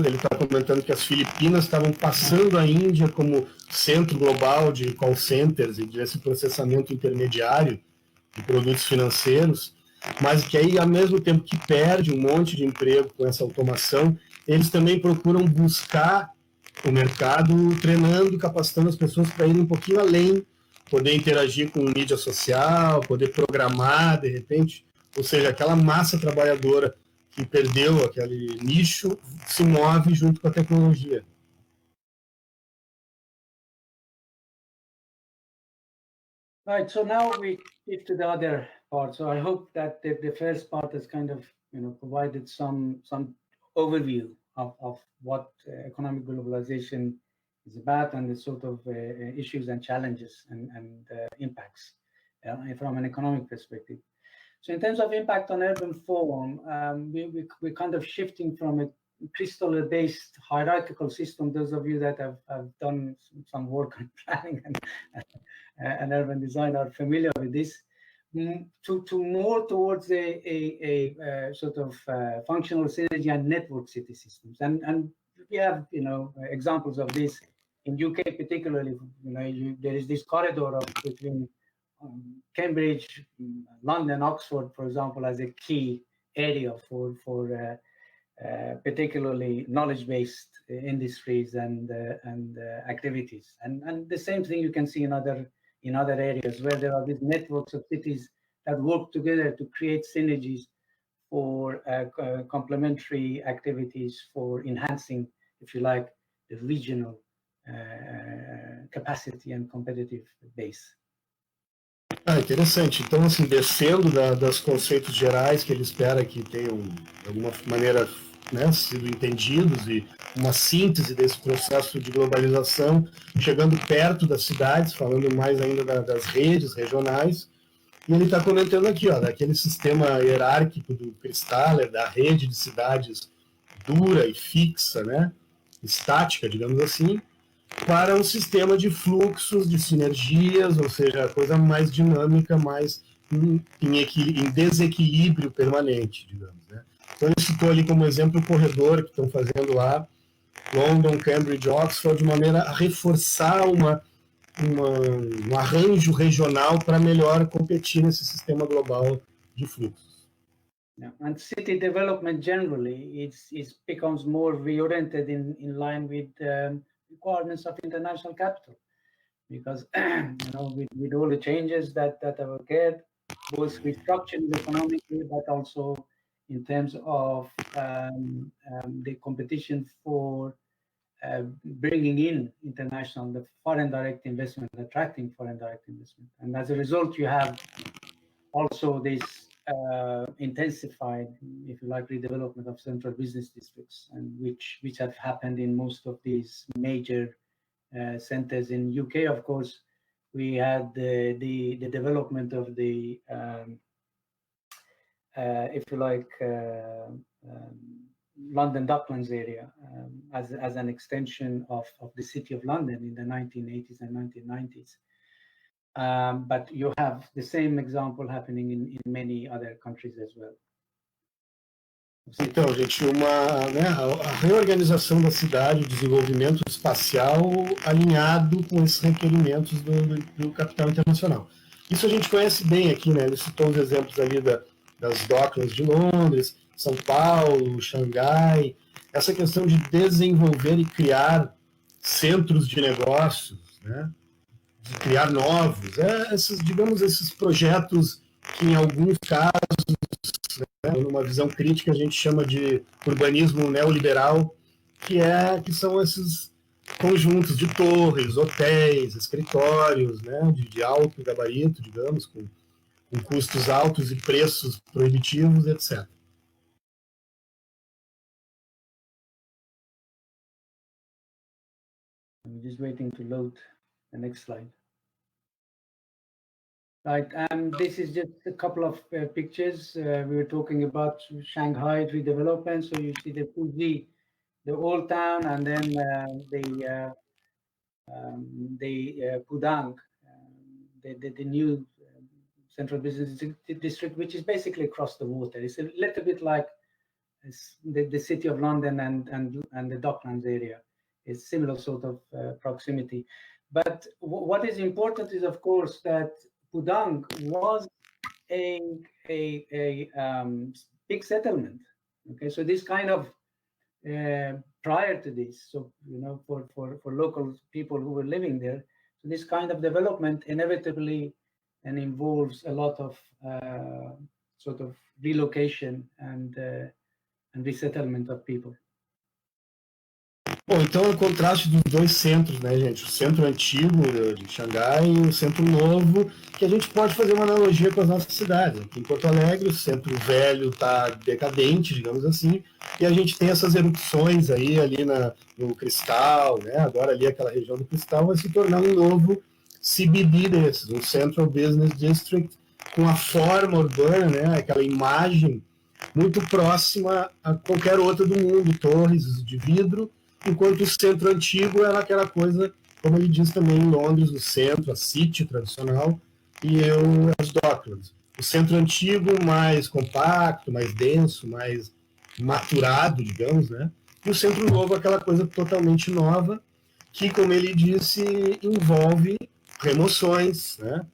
ele está comentando que as Filipinas estavam passando a Índia como centro global de call centers e desse processamento intermediário de produtos financeiros, mas que aí, ao mesmo tempo que perde um monte de emprego com essa automação, eles também procuram buscar o mercado, treinando, capacitando as pessoas para irem um pouquinho além, poder interagir com mídia social, poder programar, de repente. Ou seja, aquela massa trabalhadora que perdeu aquele nicho se move junto com a tecnologia. Right, so now we shift to the other part. So I hope that the first part has kind of provided some overview of what economic globalization is about, and the sort of issues and challenges and impacts from an economic perspective. So in terms of impact on urban form, we're kind of shifting from crystal-based hierarchical system. Those of you that have done some work on planning and urban design are familiar with this. To more towards a sort of functional synergy and network city systems, and we have examples of this in UK particularly. There is this corridor between Cambridge, London, Oxford, for example, as a key area for particularly knowledge-based industries and activities, and the same thing you can see in other areas where there are these networks of cities that work together to create synergies for complementary activities for enhancing, if you like, the regional capacity and competitive base. Interessante. Então, assim, descendo dos conceitos gerais que ele espera que tenham, de alguma maneira, né, sido entendidos, e uma síntese desse processo de globalização, chegando perto das cidades, falando mais ainda das redes regionais. E ele está comentando aqui, daquele sistema hierárquico do cristal, da rede de cidades dura e fixa, né, estática, digamos assim, para um sistema de fluxos, de sinergias, ou seja, a coisa mais dinâmica, mais em desequilíbrio permanente, digamos, né? Então ele citou ali como exemplo o corredor que estão fazendo lá, London, Cambridge, Oxford, de maneira a reforçar um arranjo regional para melhor competir nesse sistema global de fluxos. Yeah. And city development generally becomes more reoriented in line with requirements of international capital, because with all the changes that have occurred, both restructuring economically, but also in terms of the competition for bringing in the foreign direct investment, attracting foreign direct investment. And as a result, you have also this intensified, if you like, redevelopment of central business districts, and which have happened in most of these major centers. In UK, of course, we had the development of the if you like, London Docklands area as an extension of the City of London in the 1980s and 1990s. But you have the same example happening in many other countries as well. Então, gente, a reorganização da cidade, o desenvolvimento espacial alinhado com esses requerimentos do capital internacional. Isso a gente conhece bem aqui, né? Ele citou os exemplos ali das Docklands de Londres, São Paulo, Xangai, essa questão de desenvolver e criar centros de negócios, né? De criar novos, esses projetos que em alguns casos, né, numa visão crítica, a gente chama de urbanismo neoliberal, que são esses conjuntos de torres, hotéis, escritórios, né, de alto gabarito, digamos, com custos altos e preços proibitivos, etc. I'm just waiting to load the next slide. Right, this is just a couple of pictures. We were talking about Shanghai redevelopment. So you see the Fuji, the old town, and then the Pudang, the new central business district, which is basically across the water. It's a little bit like the City of London and the Docklands area. It's similar sort of proximity. But what is important is, of course, that Pudang was a big settlement. Okay, so this kind of prior to this, so for local people who were living there, so this kind of development inevitably and involves a lot of sort of relocation and resettlement of people. Bom, então é o contraste dos dois centros, né, gente? O centro antigo de Xangai e o centro novo, que a gente pode fazer uma analogia com as nossas cidades. Aqui em Porto Alegre, o centro velho está decadente, digamos assim, e a gente tem essas erupções aí ali no Cristal, né? Agora ali aquela região do Cristal vai se tornar um novo CBD desses, um Central Business District, com a forma urbana, né? Aquela imagem muito próxima a qualquer outra do mundo, torres de vidro, enquanto o centro antigo era aquela coisa, como ele diz também em Londres, o centro, a City tradicional, e as Docklands. O centro antigo mais compacto, mais denso, mais maturado, digamos, né? E o centro novo, aquela coisa totalmente nova, que, como ele disse, envolve remoções, né?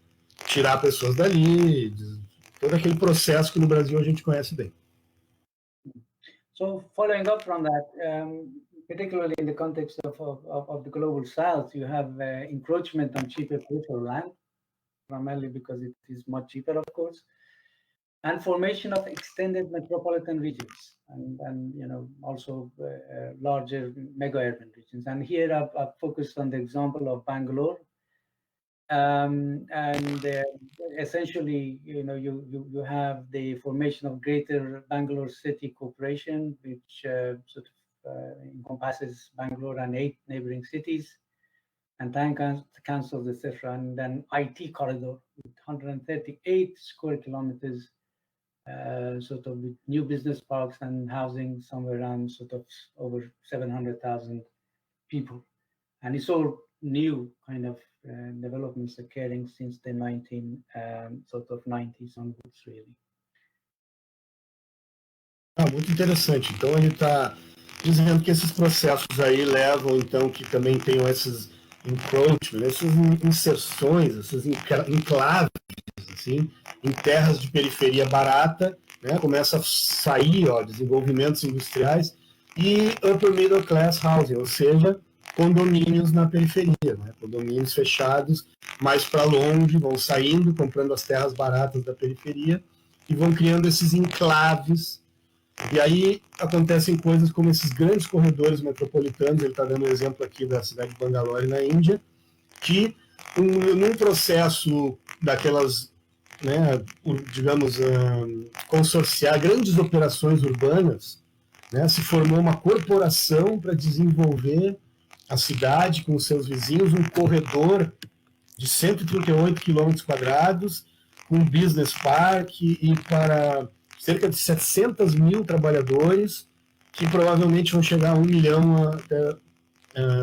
Tirar pessoas dali, todo aquele processo que no Brasil a gente conhece bem. So following up from that, particularly in the context of the global south, you have encroachment on cheaper peripheral land, primarily because it is much cheaper, of course, and formation of extended metropolitan regions, and you know, also larger mega urban regions. And here I've focused on the example of Bangalore, and essentially, you know, you have the formation of Greater Bangalore City Corporation, which sort of encompasses Bangalore and 8 neighboring cities, and town councils, etc. And then IT corridor with 138 square kilometers, sort of with new business parks and housing somewhere around sort of over 700,000 people. And it's all new kind of developments occurring since the 90s onwards, really. Muito interessante. Então ele está dizendo que esses processos aí levam, então, que também tenham esses encroachment, essas inserções, essas enclaves, assim, em terras de periferia barata, né? Começa a sair, ó, desenvolvimentos industriais e upper middle class housing, ou seja, condomínios na periferia, né? Condomínios fechados, mais para longe, vão saindo, comprando as terras baratas da periferia e vão criando esses enclaves. E aí acontecem coisas como esses grandes corredores metropolitanos, ele está dando um exemplo aqui da cidade de Bangalore, na Índia, que num processo daquelas, né, digamos, consorciar grandes operações urbanas, né, se formou uma corporação para desenvolver a cidade com os seus vizinhos, um corredor de 138 quilômetros quadrados, com um business park e para cerca de 700 mil trabalhadores, que provavelmente vão chegar a 1 milhão até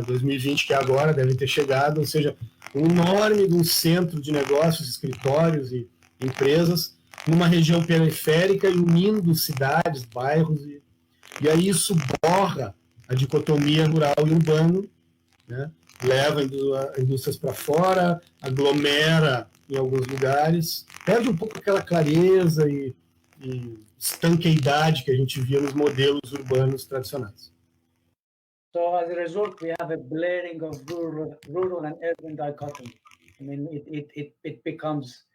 2020, que agora devem ter chegado, ou seja, um enorme centro de negócios, escritórios e empresas, numa região periférica e unindo cidades, bairros, e aí isso borra a dicotomia rural e urbano, né? Leva indústrias para fora, aglomera em alguns lugares, perde um pouco aquela clareza e estanqueidade que a gente via nos modelos urbanos tradicionais. So as a result, we have a blurring of rural and urban dichotomy. I mean, it becomes,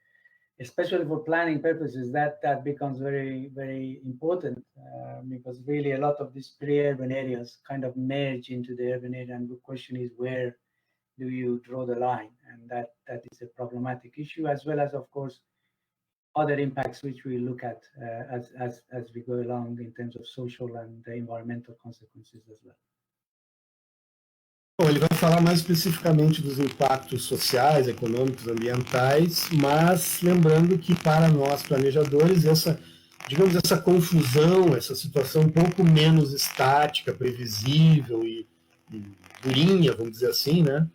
especially for planning purposes, that becomes very, very important because really a lot of these pre-urban areas kind of merge into the urban area, and the question is, where do you draw the line? And that is a problematic issue, as well as, of course, other impacts which we look at as we go along in terms of social and environmental consequences as well. Bom, ele vai falar mais especificamente dos impactos sociais, econômicos, ambientais, mas lembrando que para nós planejadores essa confusão, essa situação um pouco menos estática, previsível e durinha, vamos dizer assim, né?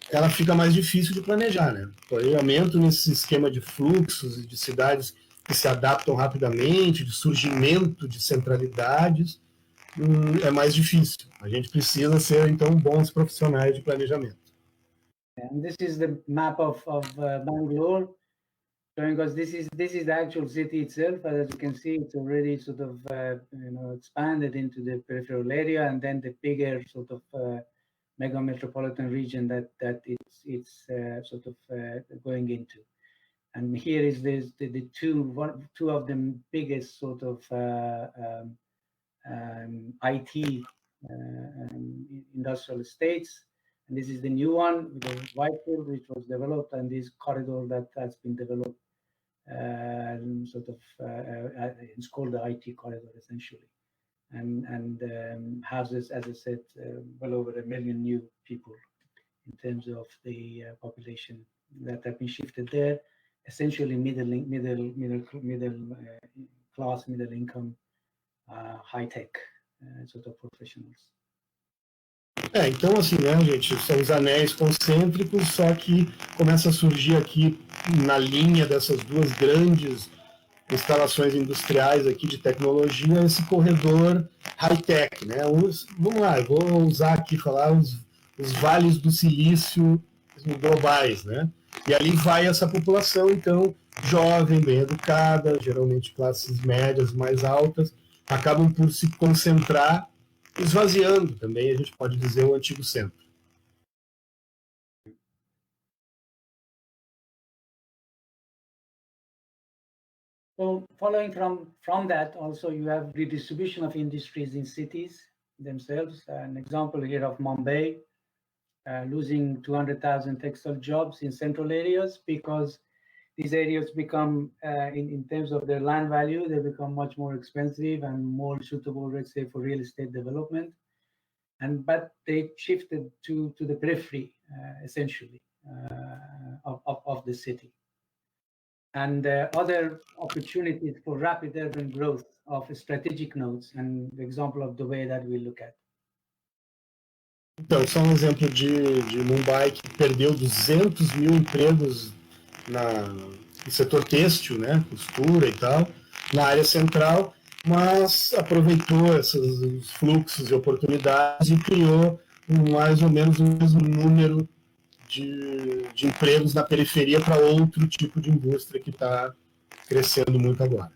Ela fica mais difícil de planejar, né? O aumento nesse esquema de fluxos e de cidades que se adaptam rapidamente, de surgimento de centralidades, é mais difícil. A gente precisa ser, então, bons profissionais de planejamento. And this is the map of Bangalore, showing us this is the actual city itself. As you can see, it's already sort of expanded into the peripheral area, and then the bigger sort of mega metropolitan region that it's sort of going into. And here is the two of the biggest sort of IT industrial estates, and this is the new one with the Whitefield, which was developed, and this corridor that has been developed, it's called the IT corridor essentially, and houses, as I said, well over 1 million new people in terms of the population that have been shifted there, essentially middle class, middle income high-tech sort of professionals. Então, assim, né, gente, são os anéis concêntricos, só que começa a surgir aqui, na linha dessas duas grandes instalações industriais aqui de tecnologia, esse corredor high-tech, né? Vamos lá, eu vou usar aqui, falar os vales do silício globais, né? E ali vai essa população, então, jovem, bem educada, geralmente classes médias mais altas, acabam por se concentrar, esvaziando também, a gente pode dizer, o antigo centro. So following from that, also you have redistribution of industries in cities themselves. An example here of Mumbai, losing 200,000 textile jobs in central areas because these areas become, in terms of their land value, they become much more expensive and more suitable, let's say, for real estate development. But they shifted to the periphery, essentially, of the city. And other opportunities for rapid urban growth of strategic nodes, and the example of Dubai that we look at. Então, só um exemplo de Mumbai, que perdeu 200 mil empregos no setor têxtil, né, costura e tal, na área central, mas aproveitou esses fluxos e oportunidades e criou mais ou menos o mesmo número de empregos na periferia para outro tipo de indústria que está crescendo muito agora.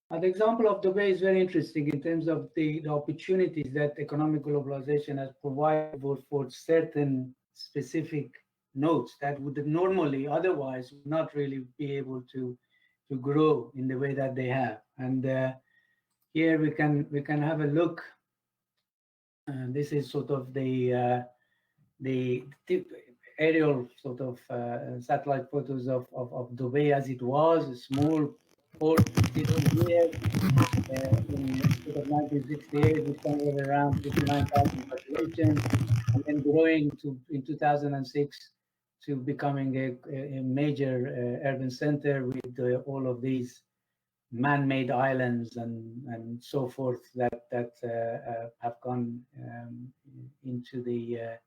The example of Dubai is very interesting in terms of the opportunities that economic globalization has provided for certain specific nodes that would normally otherwise not really be able to grow in the way that they have. And here we can have a look. And this is sort of the aerial sort of satellite photos of Dubai as it was, a small port here in 1968, with somewhere around 59,000 population, and then growing in 2006 to becoming a major urban center with all of these man-made islands and so forth that have gone into the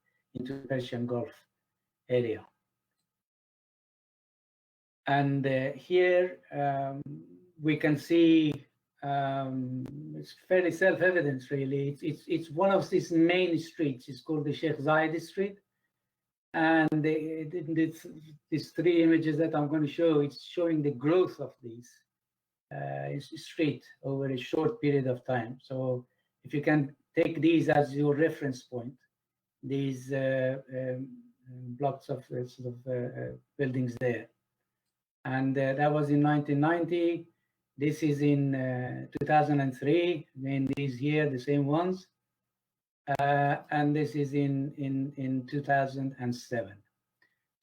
Persian Gulf area. And here we can see it's fairly self-evident, really. It's one of these main streets. It's called the Sheikh Zayed Street. And these three images that I'm going to show, it's showing the growth of these street over a short period of time. So if you can take these as your reference point, these blocks of buildings there. And that was in 1990. This is in 2003. Then these here, the same ones. And this is in 2007.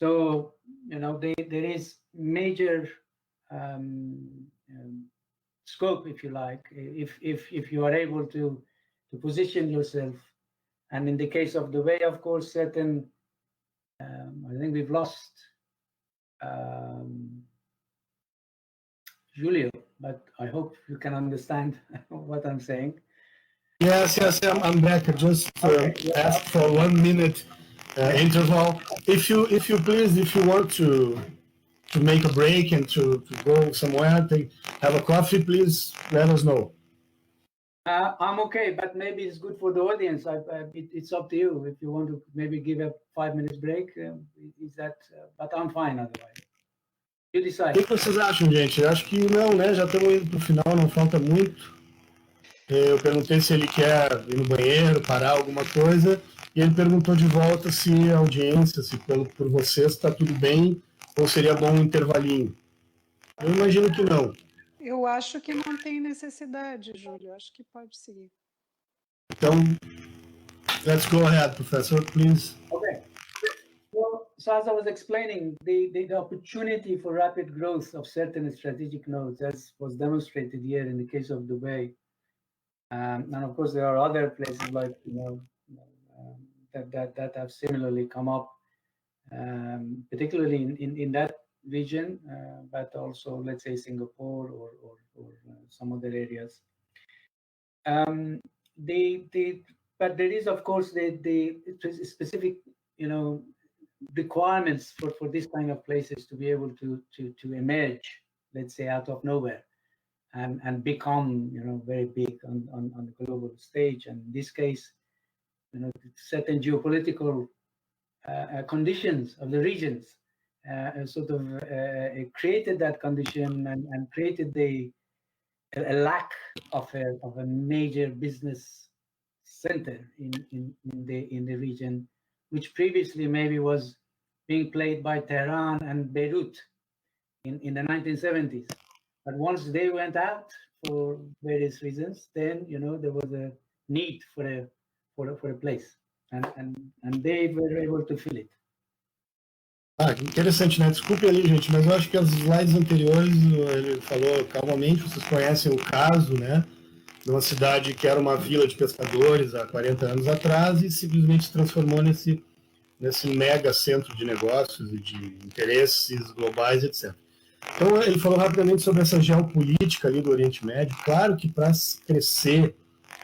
So, you know, there is major scope, if you like, if you are able to position yourself. And in the case of Dubai, of course, certain, I think we've lost Julio, but I hope you can understand what I'm saying. Yes, I'm back. I just ask for 1 minute interval. If you please, if you want to make a break and to go somewhere, have a coffee, please let us know. I'm okay, but maybe it's good for the audience. It's up to you. If you want to maybe give a 5 minutes break, is that? But I'm fine otherwise. You decide. O que vocês acham, gente? Eu acho que não, né? Já estamos indo para o final, não falta muito. Eu perguntei se ele quer ir no banheiro, parar alguma coisa, e ele perguntou de volta se a audiência, se por vocês está tudo bem, ou seria bom um intervalinho. Eu imagino que não. Eu acho que não tem necessidade, Júlio. Acho que pode seguir. Então, let's go ahead, Professor, please. Okay. So as I was explaining, the opportunity for rapid growth of certain strategic nodes, as was demonstrated here in the case of Dubai, and of course there are other places like that have similarly come up, particularly in that region, but also let's say Singapore or some other areas. But there is, of course, the specific, requirements for this kind of places to be able to emerge, let's say, out of nowhere, and become, very big on the global stage. And in this case, certain geopolitical conditions of the regions sort of created that condition and created a lack of a major business center in the region, which previously maybe was being played by Tehran and Beirut in the 1970s. But once they went out for various reasons, then there was a need for a place, and they were able to fill it. Interessante, né? Desculpe ali, gente, mas eu acho que as slides anteriores ele falou calmamente, vocês conhecem o caso, né? De uma cidade que era uma vila de pescadores há 40 anos atrás e simplesmente se transformou nesse mega centro de negócios e de interesses globais, etc. Então, ele falou rapidamente sobre essa geopolítica ali do Oriente Médio. Claro que para crescer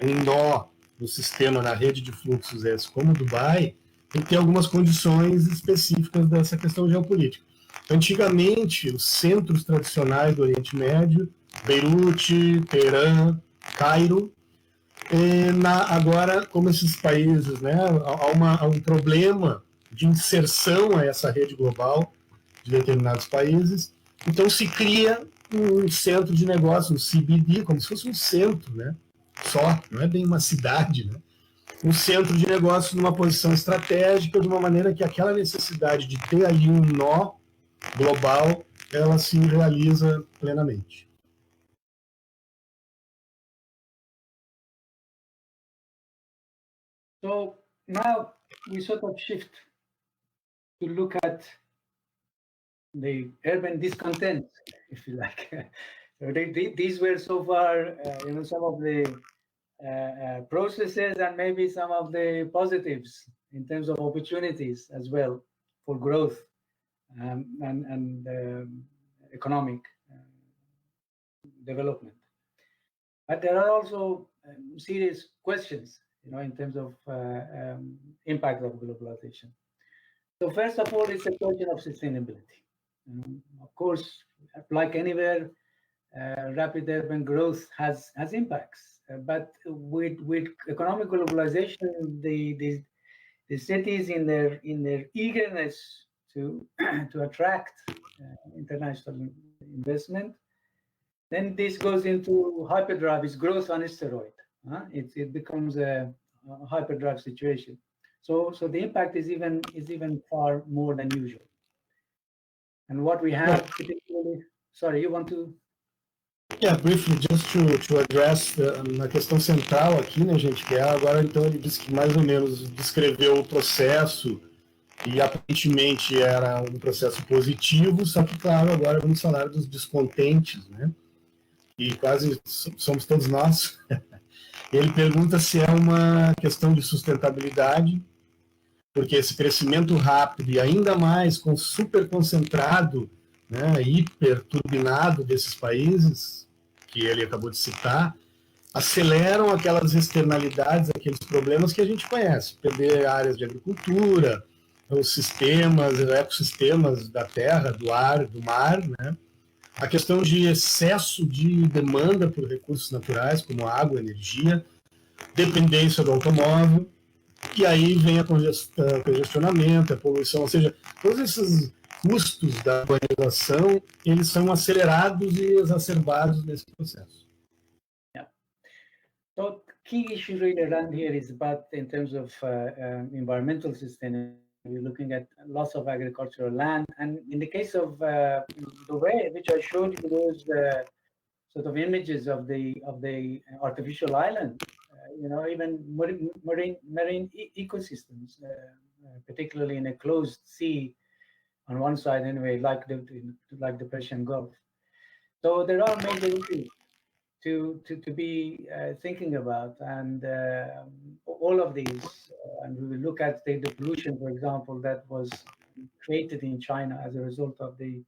um nó no sistema, na rede de fluxos esse, como Dubai, tem que ter algumas condições específicas dessa questão geopolítica. Antigamente, os centros tradicionais do Oriente Médio, Beirute, Teherã, Cairo, agora, como esses países, né, há um problema de inserção a essa rede global de determinados países, então se cria um centro de negócio, um CBD, como se fosse um centro, né, só, não é bem uma cidade, né, um centro de negócio numa posição estratégica, de uma maneira que aquela necessidade de ter ali um nó global, ela se realiza plenamente. So now we sort of shift to look at the urban discontent, if you like. So these were so far, some of the processes and maybe some of the positives in terms of opportunities as well for growth and economic development. But there are also serious questions, in terms of impact of globalization. So first of all, it's a question of sustainability. Of course, like anywhere, rapid urban growth has impacts. But with economic globalization, the cities in their eagerness to attract international investment, then this goes into hyperdrive. It's growth on a steroid. It becomes a hyperdrive situation. So the impact is even far more than usual. And what we have, particularly, sorry, you want to? Yeah, briefly, just to address na questão central aqui, né, gente, que agora, então, ele disse que mais ou menos descreveu o processo e aparentemente era um processo positivo, só que, claro, agora vamos falar dos descontentes, né, e quase somos todos nós. Ele pergunta se é uma questão de sustentabilidade, porque esse crescimento rápido e ainda mais super concentrado, né, hiper turbinado desses países, que ele acabou de citar, aceleram aquelas externalidades, aqueles problemas que a gente conhece, perder áreas de agricultura, os sistemas, ecossistemas da terra, do ar, do mar, né? A questão de excesso de demanda por recursos naturais, como água, energia, dependência do automóvel, e aí vem o congestionamento, a poluição, ou seja, todos esses custos da urbanização, eles são acelerados e exacerbados nesse processo. Yeah. So key issue really around here is about, in terms of environmental sustainability, we're looking at loss of agricultural land, and in the case of the way which I showed you those sort of images of the artificial island, even marine ecosystems, particularly in a closed sea on one side anyway, like the Persian Gulf. So there are major issues to be thinking about, and all of these, and we will look at the pollution, for example, that was created in China as a result of the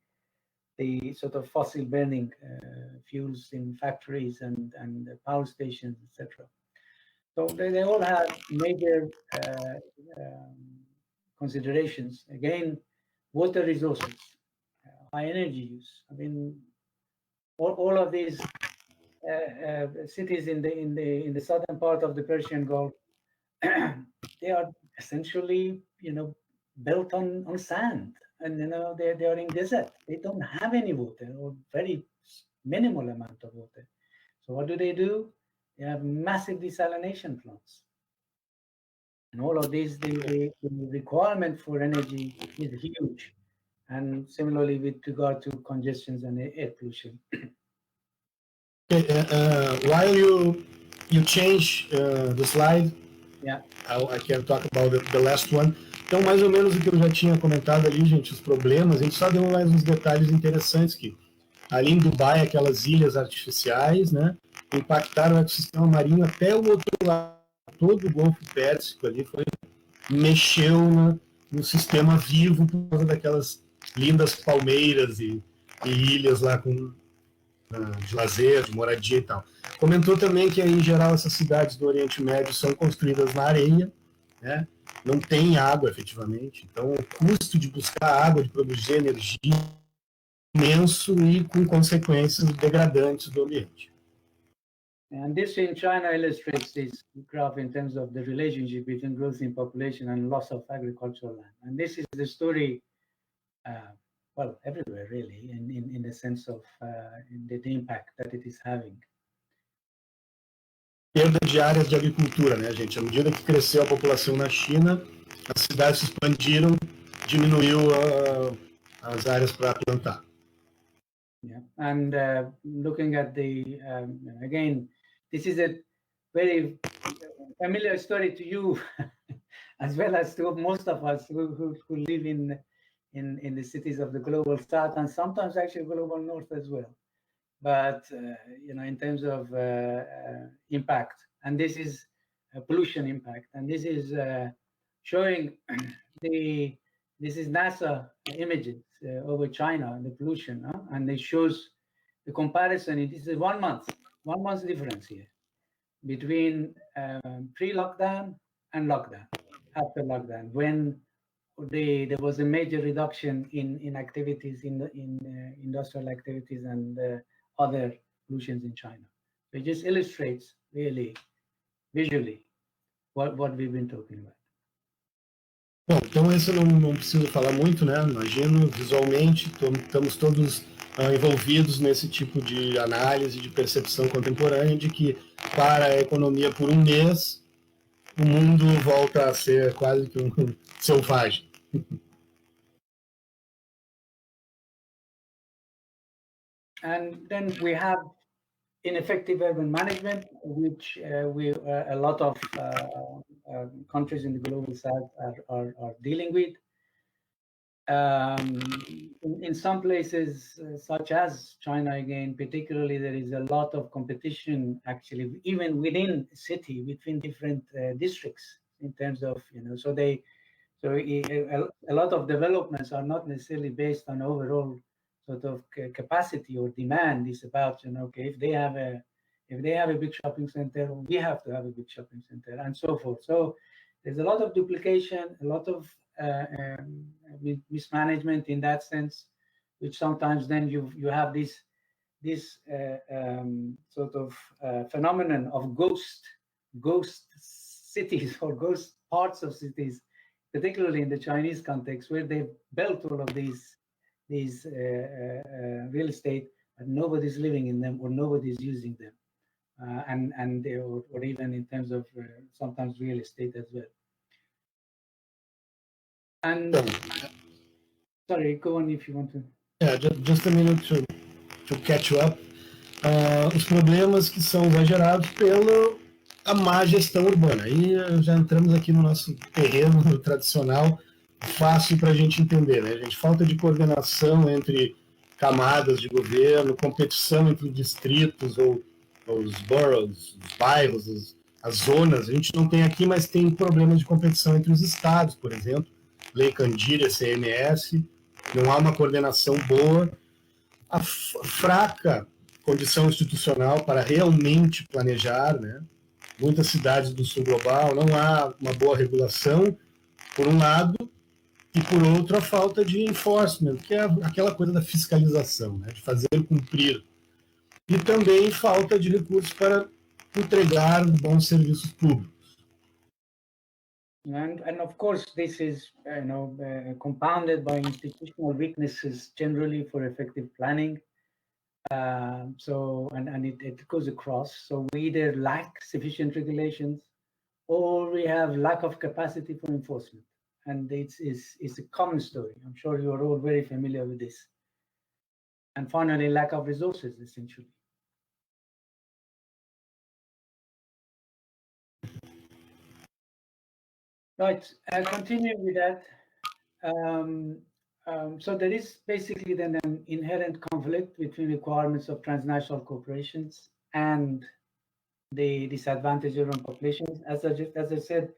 the sort of fossil burning fuels in factories and power stations, etc. So they all have major considerations. Again, water resources, high energy use. I mean, all of these cities in the southern part of the Persian Gulf, they are essentially, built on sand, and they are in desert. They don't have any water, or very minimal amount of water. So what do? They have massive desalination plants, and all of these, the requirement for energy is huge. And similarly with regard to congestions and air pollution. Okay, while you change the slide, yeah, I can talk about the last one. Então, mais ou menos o que eu já tinha comentado ali, gente, os problemas, a gente só deu mais uns detalhes interessantes que ali em Dubai, aquelas ilhas artificiais, né, impactaram o ecossistema marinho até o outro lado, todo o Golfo Pérsico ali mexeu no sistema vivo por causa daquelas lindas palmeiras e ilhas lá de lazer, de moradia e tal. Comentou também que, em geral, essas cidades do Oriente Médio são construídas na areia, né? Não tem água, efetivamente. Então, o custo de buscar água, de produzir energia, é imenso e com consequências degradantes do ambiente. And this in China illustrates this graph in terms of the relationship between growth in population and loss of agricultural land. And this is the story, well, everywhere really, in the sense of the impact that it is having. Perda de áreas de agricultura, né, gente? À medida que cresceu a população na China, as cidades se expandiram, diminuiu as áreas para plantar. Yeah, and looking at the again, this is a very familiar story to you, as well as to most of us who live in the cities of the global south and sometimes actually global north as well. But in terms of impact, and this is a pollution impact, and this is showing this is NASA images over China, the pollution, and it shows the comparison. It is a 1 month difference here between pre-lockdown and lockdown, after lockdown, when there was a major reduction in activities, in industrial activities and other pollutions in China. So it just illustrates really visually what we've been talking about. Bom, então esse eu não preciso falar muito, né? Imagino, visualmente, estamos todos envolvidos nesse tipo de análise, de percepção contemporânea, de que para a economia por um mês, o mundo volta a ser quase que selvagem. And then we have ineffective urban management, which a lot of countries in the global south are dealing with. In some places, such as China again, particularly, there is a lot of competition, actually, even within a city, between different districts, in terms of, so a lot of developments are not necessarily based on overall sort of capacity or demand. Is about, okay, if they have a big shopping center, we have to have a big shopping center, and so forth. So there's a lot of duplication, a lot of mismanagement in that sense, which sometimes then you have this sort of phenomenon of ghost cities or ghost parts of cities, particularly in the Chinese context, where they built all of these real estate, but nobody's living in them or nobody's using them, or even in terms of sometimes real estate as well. And sorry, go on if you want to. Yeah, just a minute to catch up. Os problemas que são exagerados pela má gestão urbana. Aí já entramos aqui no nosso terreno tradicional, fácil para a gente entender, né? A gente falta de coordenação entre camadas de governo, competição entre distritos ou os boroughs, os bairros, as zonas. A gente não tem aqui, mas tem problemas de competição entre os estados, por exemplo. Lei Candir, CMS, não há uma coordenação boa. a fraca condição institucional para realmente planejar, né? Muitas cidades do Sul Global não há uma boa regulação, por um lado, e por outro a falta de enforcement, que é aquela coisa da fiscalização, né? De fazer cumprir. E também falta de recursos para entregar bons serviços públicos. And of course, this is compounded by institutional weaknesses generally for effective planning. And it goes across. So we either lack sufficient regulations, or we have lack of capacity for enforcement. And it's a common story. I'm sure you are all very familiar with this. And finally, lack of resources, essentially. Right, continue with that. So there is basically then an inherent conflict between requirements of transnational corporations and the disadvantaged urban populations. As I said,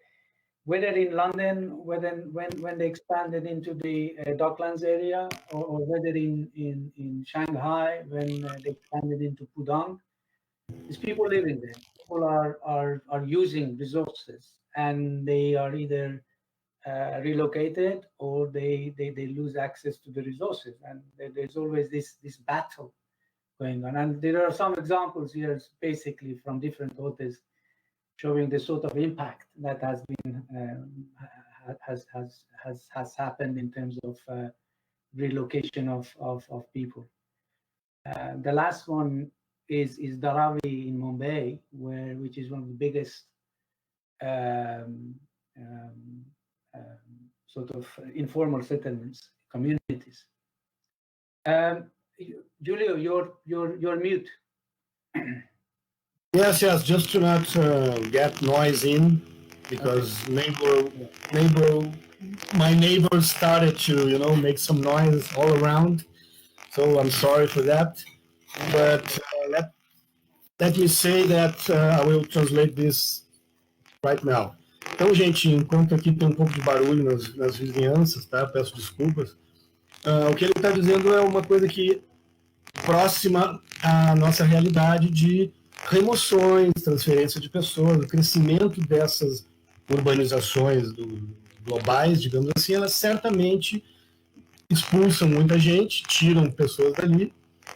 whether in London, when they expanded into the Docklands area, or whether in Shanghai when they expanded into Pudong, these people living there. People are using resources, and they are either relocated or they lose access to the resources, and there's always this battle going on. And there are some examples here, basically from different authors, showing the sort of impact that has been has happened in terms of relocation of people. The last one is Dharavi in Mumbai, which is one of the biggest sort of informal settlements, communities. Julio, you're mute. Yes, just to not get noise in, because okay. My neighbor started to make some noise all around, so I'm sorry for that. But let me say that I will translate this right now. Então, gente, enquanto aqui tem um pouco de barulho nas vizinhanças, tá? Peço desculpas. O que ele está dizendo é uma coisa que próxima à nossa realidade de remoções, transferência de pessoas, o crescimento dessas urbanizações globais, digamos assim, elas certamente expulsam muita gente, tiram pessoas dali,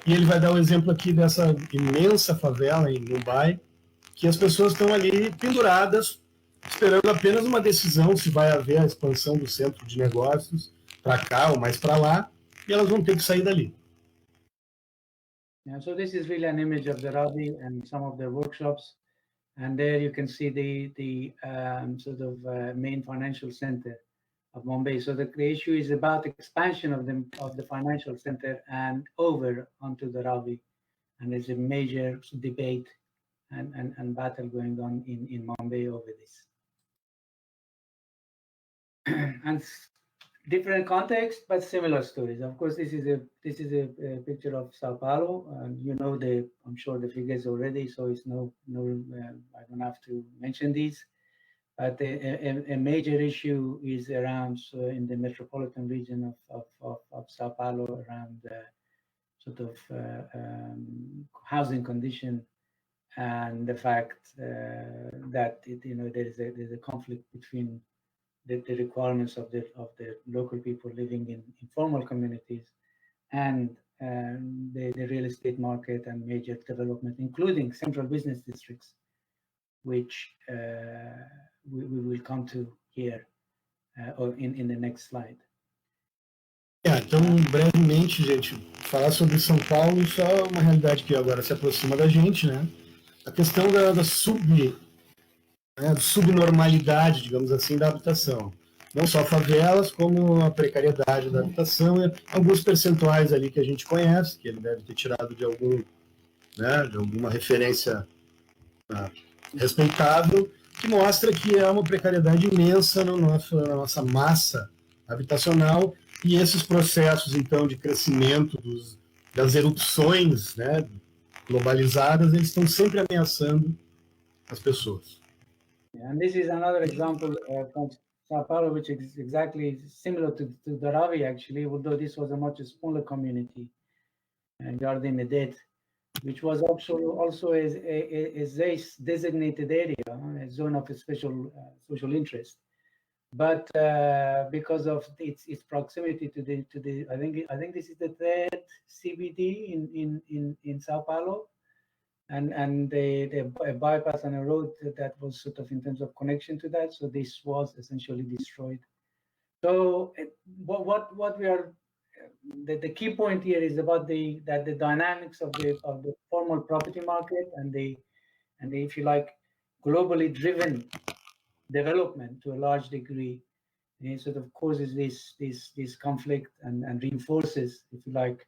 e ele vai dar um exemplo aqui dessa imensa favela em Mumbai, que as pessoas estão ali penduradas, esperando apenas uma decisão se vai haver a expansão do centro de negócios para cá ou mais para lá, e elas vão ter que sair dali. Yeah, so this is really an image of Dharavi and some of their workshops, and there you can see the sort of main financial center of Mumbai. So the issue is about expansion of the financial center and over onto Dharavi, and there's a major debate and battle going on in Mumbai over this. And different context, but similar stories. Of course, this is a picture of Sao Paulo, and I'm sure the figures already, so it's no I don't have to mention these. But a major issue is around in the metropolitan region of Sao Paulo, around sort of housing condition, and the fact that there's a conflict between the requirements of the local people living in informal communities and the real estate market and major development, including central business districts, which we will come to here or in the next slide. Então, brevemente, gente, falar sobre São Paulo, só uma realidade que agora se aproxima da gente, né? A questão da subnormalidade, digamos assim, da habitação. Não só favelas, como a precariedade da habitação e alguns percentuais ali que a gente conhece, que ele deve ter tirado de alguma referência respeitável, que mostra que é uma precariedade imensa na nossa massa habitacional, e esses processos, então, de crescimento das erupções, né, globalizadas, eles estão sempre ameaçando as pessoas. And this is another example from Sao Paulo, which is exactly similar to Dharavi, actually, although this was a much smaller community. Garden Medet, which was also a ZEIS designated area, a zone of special social interest. But because of its proximity to the I think this is the third CBD in Sao Paulo, and a bypass on a road that was sort of in terms of connection to that, so this was essentially destroyed. So what we are the key point here is about the dynamics of the formal property market and the if you like globally driven development to a large degree. It sort of causes this conflict and reinforces, if you like,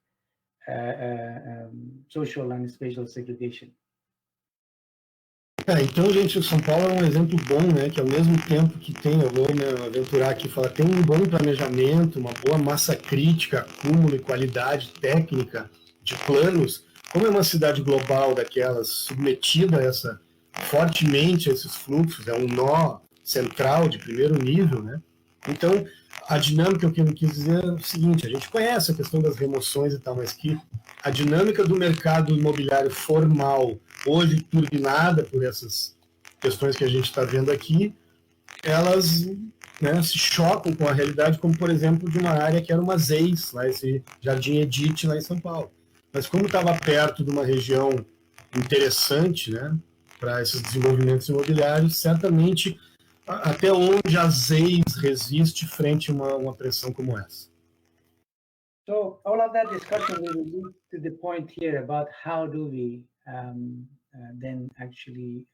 social and spatial segregation. Então, gente, o São Paulo é um exemplo bom, né, que ao mesmo tempo que tem, eu vou me aventurar aqui e falar, tem um bom planejamento, uma boa massa crítica, acúmulo e qualidade técnica de planos, como é uma cidade global daquelas, submetida fortemente a esses fluxos, é um nó central de primeiro nível, né? Então, a dinâmica, o que eu quis dizer é o seguinte, a gente conhece a questão das remoções e tal, mas que a dinâmica do mercado imobiliário formal, hoje turbinada por essas questões que a gente está vendo aqui, elas, né, se chocam com a realidade, como, por exemplo, de uma área que era uma ZEIS, lá, esse Jardim Edite, lá em São Paulo. Mas como estava perto de uma região interessante, né, para esses desenvolvimentos imobiliários, certamente até onde a ZEIS resiste frente a uma pressão como essa. So all of that discussion will lead to the point here about how do we then actually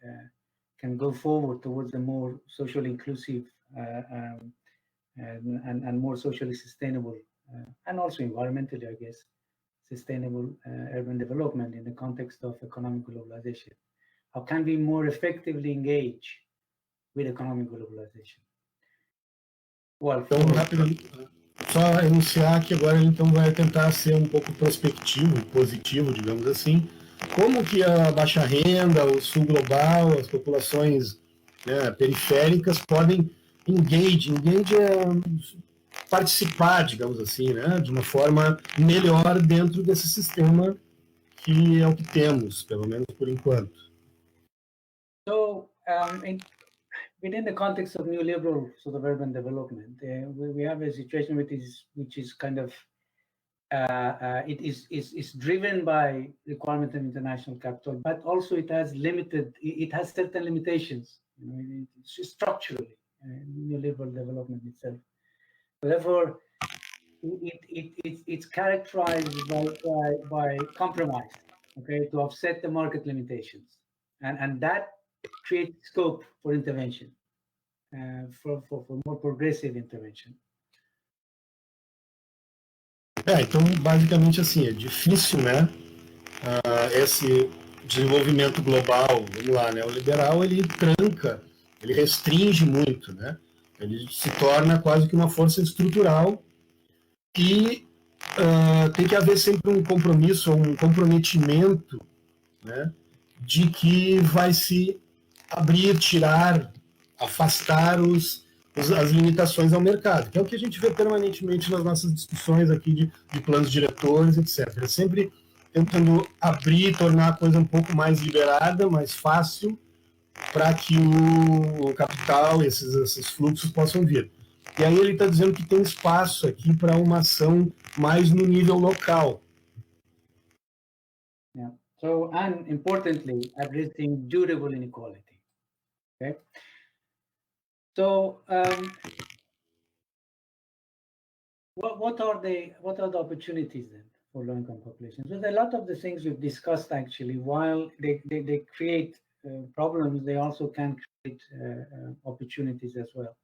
can go forward towards a more socially inclusive and more socially sustainable and also environmentally, I guess, sustainable urban development in the context of economic globalization. How can we more effectively engage with economic globalization? Well, então, rapidamente, só enunciar que agora ele então vai tentar ser um pouco prospectivo, positivo, digamos assim. Como que a baixa renda, o Sul Global, as populações, né, periféricas podem engage é participar, digamos assim, né, de uma forma melhor dentro desse sistema que é o que temos, pelo menos por enquanto. So, within the context of neoliberal sort of urban development, we have a situation which is kind of it is driven by requirement of international capital, but also it has certain limitations, you know, it's structurally neoliberal development itself. Therefore, it's characterized by compromise, okay, to offset the market limitations, and that creates scope for intervention, for more progressive intervention. Então, basicamente assim, é difícil, né, esse desenvolvimento global, vamos lá, né, o liberal, ele tranca, ele restringe muito, né, ele se torna quase que uma força estrutural e tem que haver sempre um compromisso, um comprometimento, né, de que vai se abrir, tirar, afastar as limitações ao mercado, que é o que a gente vê permanentemente nas nossas discussões aqui de planos diretores, etc. É sempre tentando abrir, tornar a coisa um pouco mais liberada, mais fácil, para que o capital, esses fluxos possam vir. E aí ele está dizendo que tem espaço aqui para uma ação mais no nível local. Yeah. So, and importantly, addressing durable inequality. Okay. So, what are the opportunities then for low-income populations? Well, a lot of the things we've discussed actually, while they create problems, they also can create opportunities as well.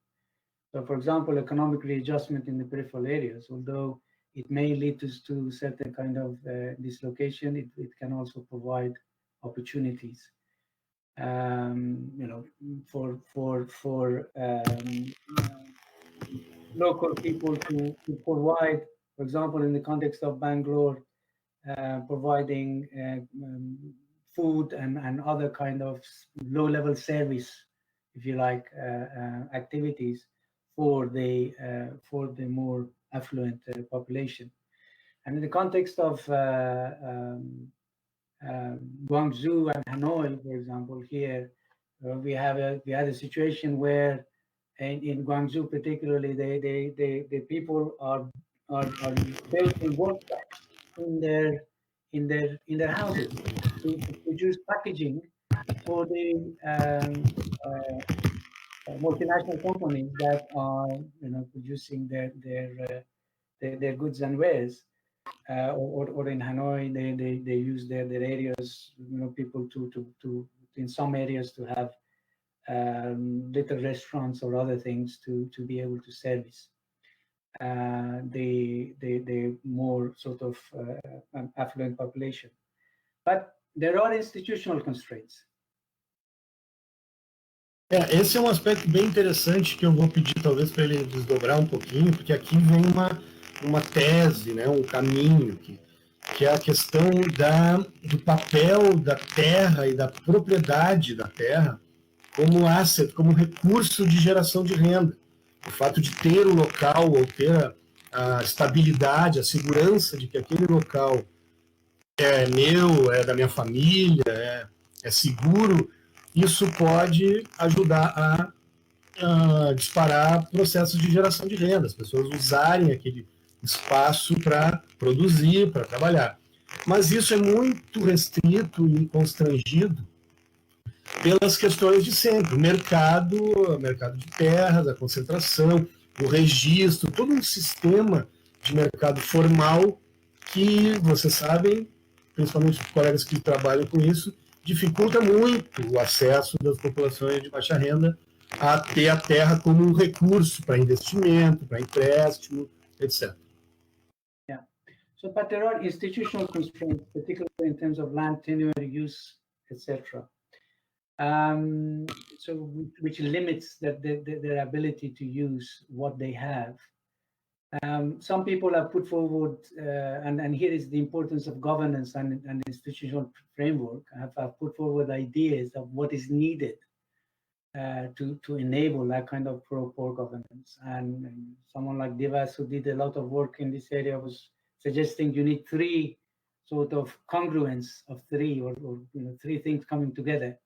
So, for example, economic readjustment in the peripheral areas, although it may lead to certain kind of dislocation, it can also provide opportunities. You know, for local people to provide, for example, in the context of Bangalore, providing food and other kind of low-level service, if you like, activities for the more affluent population. And in the context of Guangzhou and Hanoi, for example, here we had a situation where in Guangzhou particularly, the people are building workshops in their houses to produce packaging for the multinational companies that are producing their goods and wares. Or in Hanoi, they use their areas, people to in some areas to have little restaurants or other things to be able to service the more sort of affluent population. But there are institutional constraints. Esse é um aspecto bem interessante que eu vou pedir talvez para ele desdobrar um pouquinho, porque aqui vem uma tese, né, um caminho que é a questão do papel da terra e da propriedade da terra como asset, como recurso de geração de renda. O fato de ter o local ou ter a estabilidade, a segurança de que aquele local é meu, é da minha família, é seguro, isso pode ajudar a disparar processos de geração de renda, as pessoas usarem aquele espaço para produzir, para trabalhar. Mas isso é muito restrito e constrangido pelas questões de sempre, o mercado de terras, a concentração, o registro, todo um sistema de mercado formal que, vocês sabem, principalmente os colegas que trabalham com isso, dificulta muito o acesso das populações de baixa renda a ter a terra como um recurso para investimento, para empréstimo, etc. Yeah. So, but there are institutional constraints, particularly in terms of land tenure, use, etc. So, which limits their ability to use what they have. Some people have put forward, and here is the importance of governance and institutional framework, have put forward ideas of what is needed to enable that kind of pro-poor governance. And someone like Divas, who did a lot of work in this area, was suggesting you need three sort of congruence of three or three things coming together,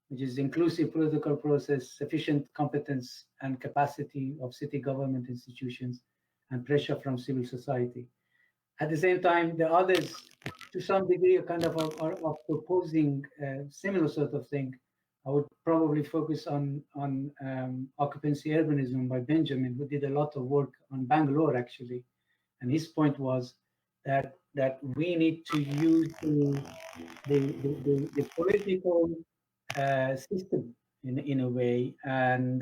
which is inclusive political process, sufficient competence and capacity of city government institutions, and pressure from civil society. At the same time, the others, to some degree, are proposing similar sort of thing. I would probably focus on occupancy urbanism by Benjamin, who did a lot of work on Bangalore, actually. And his point was that we need to use the political system in a way, and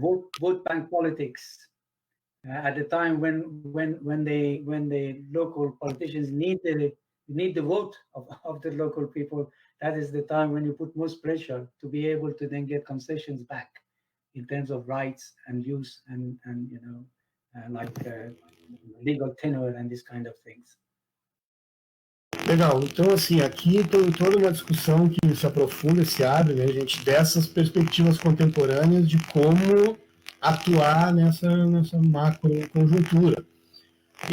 vote bank politics at the time when the local politicians need the vote of the local people. That is the time when you put most pressure to be able to then get concessions back in terms of rights and use and legal tenure and this kind of things. Legal, então assim, aqui tem toda uma discussão que se aprofunda, se abre, né, gente, dessas perspectivas contemporâneas de como atuar nessa macro conjuntura.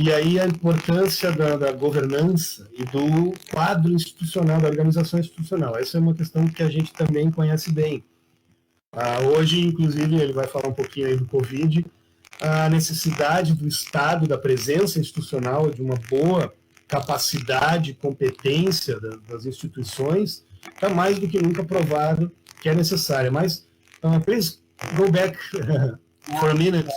E aí a importância da governança e do quadro institucional, da organização institucional. Essa é uma questão que a gente também conhece bem. Hoje, inclusive, ele vai falar um pouquinho aí do Covid, a necessidade do Estado, da presença institucional, de uma boa capacidade, competência das instituições, está mais do que nunca provado que é necessária. Mas, please go back for a minute.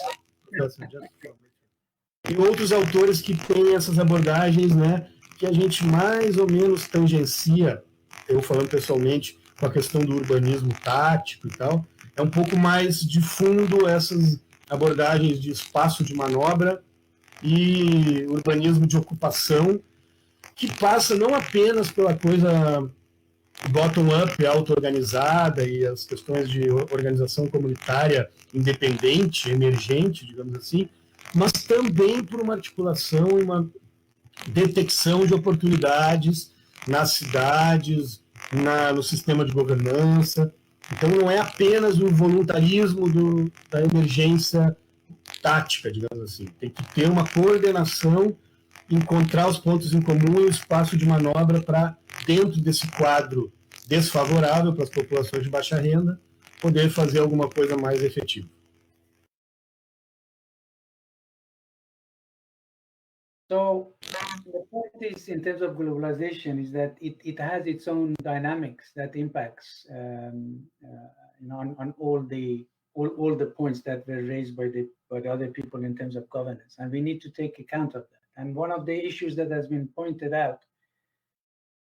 E outros autores que têm essas abordagens, né, que a gente mais ou menos tangencia, eu falando pessoalmente, com a questão do urbanismo tático e tal, é um pouco mais de fundo essas abordagens de espaço de manobra e urbanismo de ocupação, que passa não apenas pela coisa bottom-up, auto-organizada, e as questões de organização comunitária independente, emergente, digamos assim, mas também por uma articulação e uma detecção de oportunidades nas cidades, no sistema de governança. Então, não é apenas o voluntarismo da emergência tática, digamos assim. Tem que ter uma coordenação encontrar os pontos em comum e o espaço de manobra para, dentro desse quadro desfavorável para as populações de baixa renda, poder fazer alguma coisa mais efetiva. So the point is, in terms of globalization, is that it has its own dynamics that impacts on all the points that were raised by the other people in terms of governance, and we need to take account of that. And one of the issues that has been pointed out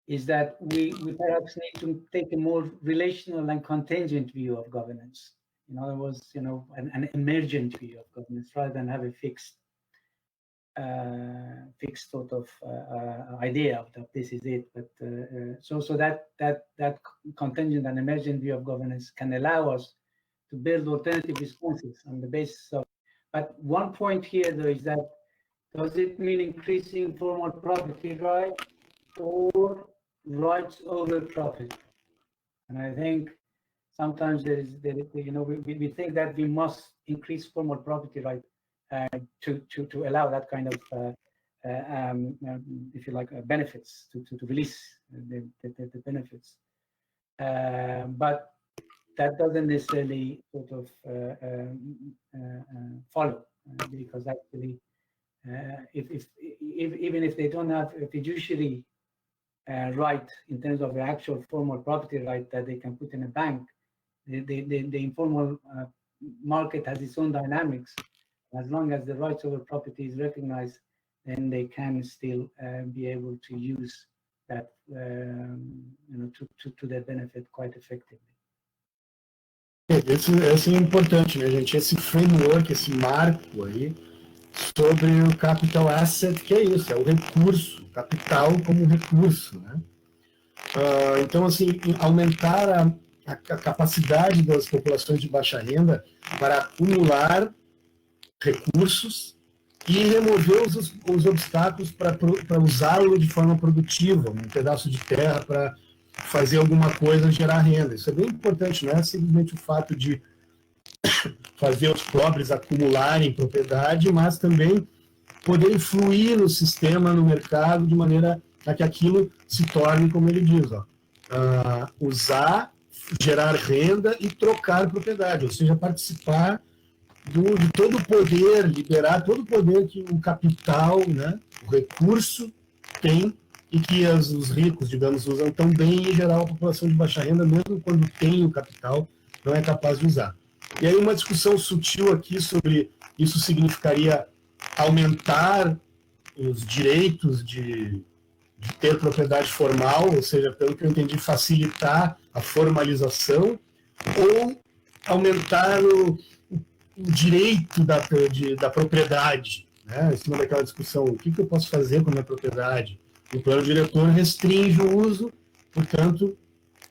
is that we perhaps need to take a more relational and contingent view of governance. In other words, an emergent view of governance rather than have a fixed sort of idea of that this is it. But so that contingent and emergent view of governance can allow us to build alternative responses on the basis of. But one point here, though, is that does it mean increasing formal property rights or rights over profit? And I think sometimes we think that we must increase formal property right to allow that kind of if you like benefits to release the benefits, but that doesn't necessarily sort of follow, because actually even if they don't have a fiduciary right in terms of the actual formal property right that they can put in a bank, the informal market has its own dynamics. As long as the rights over property is recognized, then they can still be able to use that to their benefit quite effectively. Esse é importante, né, gente? Esse framework, esse marco aí sobre o capital asset, que é isso, é o recurso, capital como recurso, né? Então, assim, aumentar a capacidade das populações de baixa renda para acumular recursos e remover os obstáculos para usá-lo de forma produtiva, um pedaço de terra para fazer alguma coisa, gerar renda. Isso é bem importante, não é simplesmente o fato de fazer os pobres acumularem propriedade, mas também poder influir no sistema, no mercado, de maneira a que aquilo se torne, como ele diz, usar, gerar renda e trocar propriedade, ou seja, participar de todo o poder, liberar todo o poder que o capital, né, o recurso tem e que os ricos, digamos, usam tão bem, e em geral a população de baixa renda, mesmo quando tem o capital, não é capaz de usar. E aí uma discussão sutil aqui sobre isso significaria aumentar os direitos de ter propriedade formal, ou seja, pelo que eu entendi, facilitar a formalização, ou aumentar o direito da propriedade, né? Em cima daquela discussão, o que eu posso fazer com a minha propriedade? O plano diretor restringe o uso, portanto,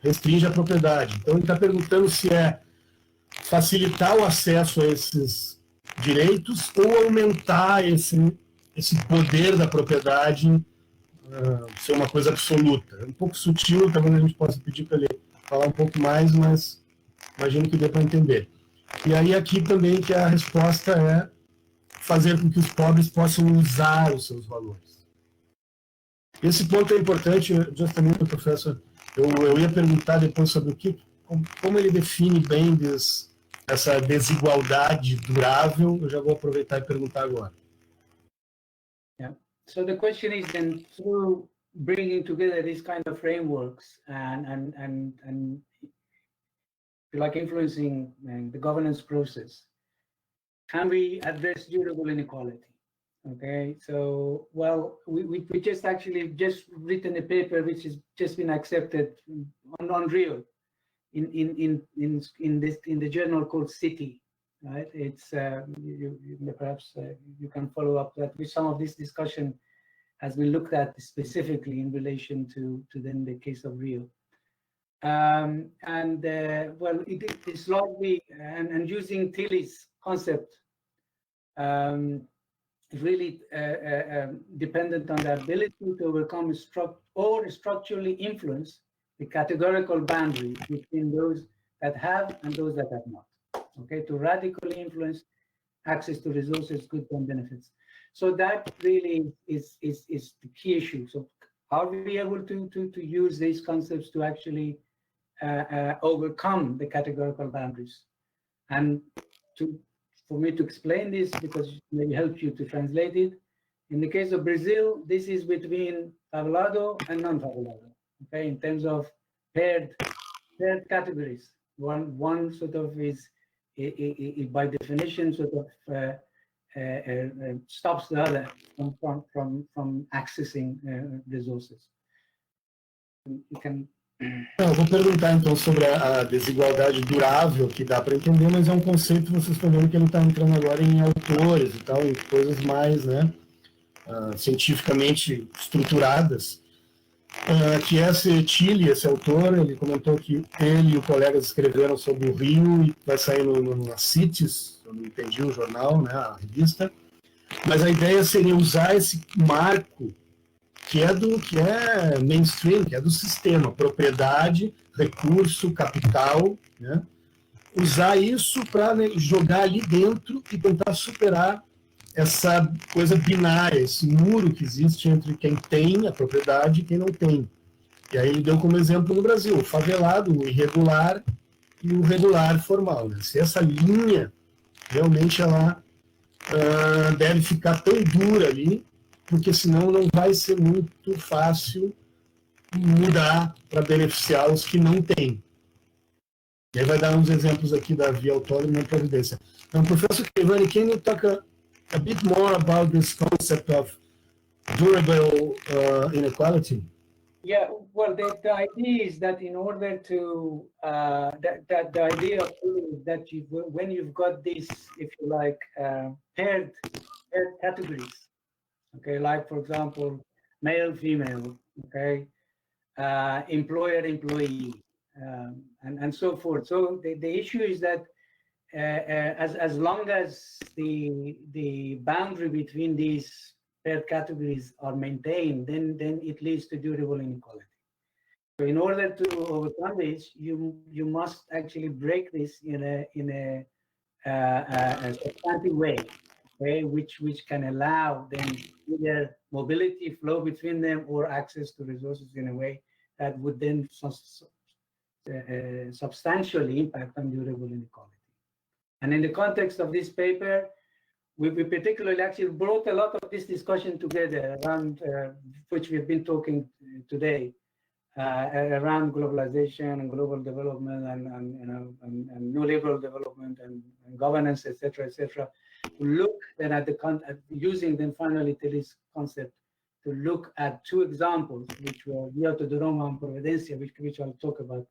restringe a propriedade. Então, ele está perguntando se é facilitar o acesso a esses direitos ou aumentar esse poder da propriedade ser uma coisa absoluta. É um pouco sutil, talvez a gente possa pedir para ele falar um pouco mais, mas imagino que dê para entender. E aí aqui também que a resposta é fazer com que os pobres possam usar os seus valores. Esse ponto é importante, justamente, professor, eu ia perguntar depois sobre como ele define bem essa desigualdade durável. Eu já vou aproveitar e perguntar agora. Yeah. So the question is then, through bringing together these kind of frameworks and like influencing the governance process, can we address durable inequality? Okay, so we just written a paper which has just been accepted on Rio in the journal called City, right? It's perhaps you can follow up that with some of this discussion has been looked at specifically in relation to then the case of Rio. It's largely and using Tilly's concept, really dependent on the ability to overcome or structurally influence the categorical boundary between those that have and those that have not. Okay, to radically influence access to resources, goods, and benefits. So that really is the key issue. So are we able to use these concepts to actually overcome the categorical boundaries? And for me to explain this, because it may help you to translate it, in the case of Brazil, this is between favelado and non-favelado, okay, in terms of paired categories. One sort of is by definition sort of stops the other from accessing resources. You can. Eu vou perguntar então sobre a desigualdade durável, que dá para entender, mas é um conceito, vocês estão vendo que ele está entrando agora em autores e tal, em coisas mais, né, cientificamente estruturadas. Que Chile, esse autor, ele comentou que ele e o colega escreveram sobre o Rio e vai sair na CITES, eu não entendi o jornal, né, a revista, mas a ideia seria usar esse marco que é mainstream, que é do sistema, propriedade, recurso, capital, né? Usar isso para, né, jogar ali dentro e tentar superar essa coisa binária, esse muro que existe entre quem tem a propriedade e quem não tem. E aí ele deu como exemplo no Brasil, o favelado, o irregular e o regular formal, né? Se essa linha realmente ela deve ficar tão dura ali, porque senão não vai ser muito fácil mudar para beneficiar os que não têm. E aí vai dar uns exemplos aqui da via autônoma e providência. Então, Professor Keivani, can you talk a bit more about this concept of durable inequality? Yeah, well, the idea is that in order to, that the idea of that when you've got this, if you like, paired categories, okay, like for example, male, female, okay, employer, employee, and so forth. So the issue is that as long as the boundary between these paired categories are maintained, then it leads to durable inequality. So in order to overcome this, you must actually break this in a substantive way, okay, which can allow them either mobility, flow between them, or access to resources in a way that would then substantially impact on durable inequality. And in the context of this paper, we particularly actually brought a lot of this discussion together around which we've been talking today, around globalization and global development and neoliberal development and governance, etc., to look then at using then finally to this concept to look at two examples, which were via autonomia and providencia, which I'll talk about,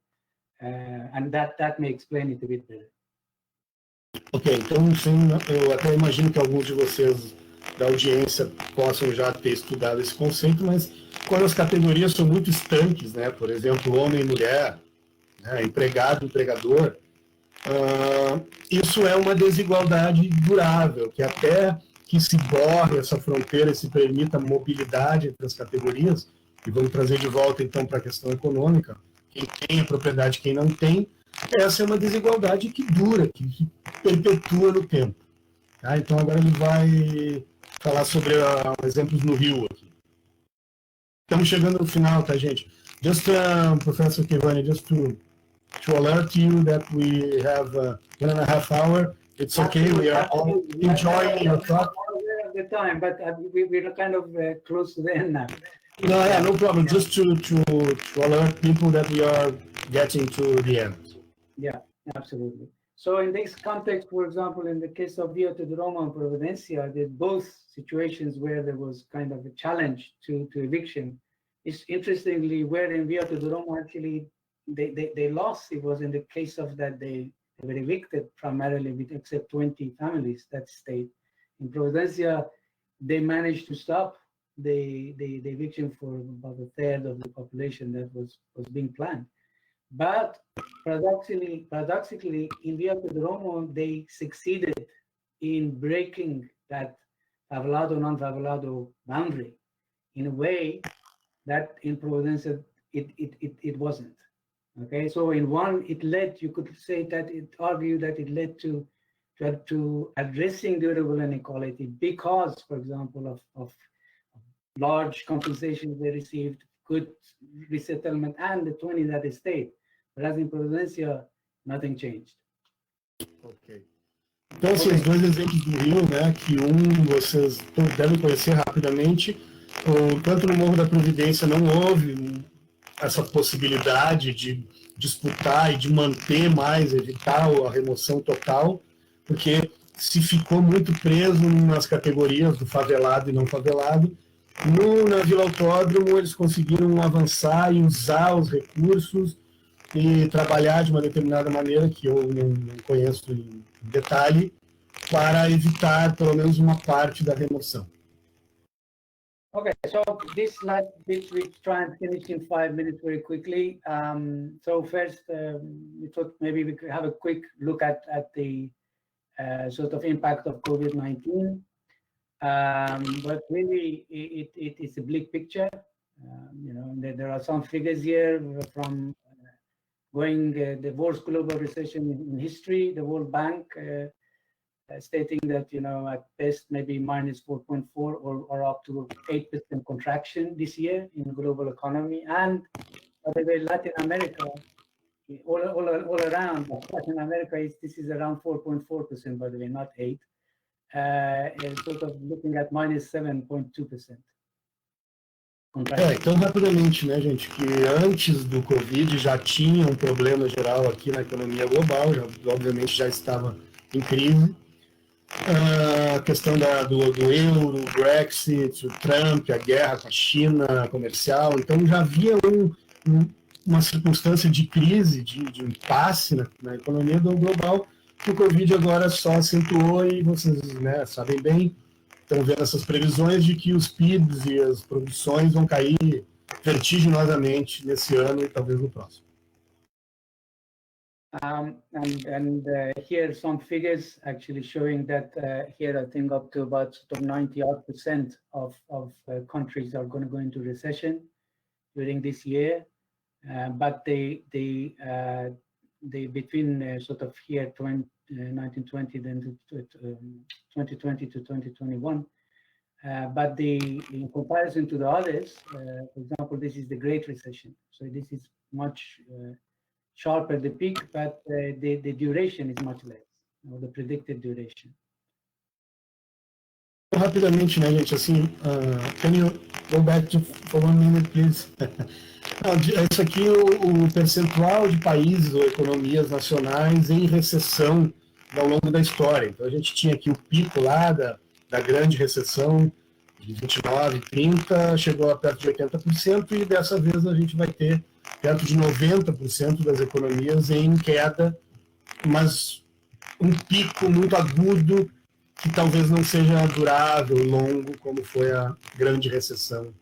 and that may explain it a bit better. Ok, então sim, eu até imagino que alguns de vocês da audiência possam já ter estudado esse conceito, mas quando as categorias são muito estanques, né, por exemplo, homem e mulher, né, empregado, empregador, isso é uma desigualdade durável, que até que se borre essa fronteira e se permita mobilidade entre as categorias, e vamos trazer de volta então para a questão econômica, quem tem a propriedade, quem não tem, essa é uma desigualdade que dura, que perpetua no tempo. Tá? Então agora ele vai falar sobre exemplos no Rio aqui. Estamos chegando no final, tá, gente? Just, Professor Keivani, just to alert you that we have 1.5 hours. It's okay, we are all enjoying your talk. The time, but we're kind of close to the end now. No, yeah, no problem. Just to alert people that we are getting to the end. Yeah, absolutely. So in this context, for example, in the case of Via Roma and Providencia, there's both situations where there was kind of a challenge to eviction. It's interestingly where in Via Roma actually they lost. It was in the case of that they were evicted primarily with except 20 families that stayed. In Providencia, they managed to stop the eviction for about a third of the population that was being planned. But paradoxically, in Via Roma, they succeeded in breaking that favelado, non-favelado boundary in a way that in Providencia it wasn't. Okay, so in one, it led, you could say that it argued that it led to to addressing durable inequality because, for example, of large compensations they received, good resettlement, and the 20 that they stayed. Whereas in Providência, nothing changed. Ok. Então, assim, os dois exemplos do Rio, né, que vocês devem conhecer rapidamente, tanto no Morro da Providência não houve essa possibilidade de disputar e de manter mais, evitar a remoção total, porque se ficou muito preso nas categorias do favelado e não favelado. Na Vila Autódromo, eles conseguiram avançar e usar os recursos e trabalhar de uma determinada maneira, que eu não conheço em detalhe, para evitar pelo menos uma parte da remoção. Okay, so this last bit we try and finish in 5 minutes very quickly. So first, we thought maybe we could have a quick look at the sort of impact of COVID-19. But really, it is a bleak picture. You know, there are some figures here from going the worst global recession in history. The World Bank stating that, you know, at best maybe minus 4.4 or up to 8% contraction this year in the global economy. And by the way, Latin America, all around Latin America, this is around 4.4%, by the way, not 8. Sort of looking at minus 7.2%. Então, rapidamente, né, gente, que antes do Covid já tinha um problema geral aqui na economia global, obviamente já estava em crise. A questão do euro, o Brexit, o Trump, a guerra com a China comercial, então já havia uma circunstância de crise, de impasse na economia global, que o Covid agora só acentuou e vocês, né, sabem bem, estão vendo essas previsões de que os PIBs e as produções vão cair vertiginosamente nesse ano e talvez no próximo. Here some figures actually showing that here I think up to about sort of 90% of countries are going to go into recession during this year, but they between sort of here 1920 then to 2020 to 2021, but in comparison to the others, for example, this is the Great Recession, so this is much sharper the peak, but the duration is much less, or the predicted duration. Rapidamente, né, gente, assim, can you go back for 1 minute, please? Isso aqui o percentual de países ou economias nacionais em recessão ao longo da história. Então, a gente tinha aqui o pico lá da grande recessão de 29, 30, chegou a perto de 80%, e dessa vez a gente vai ter perto de 90% das economias em queda, mas um pico muito agudo que talvez não seja durável, longo, como foi a grande recessão,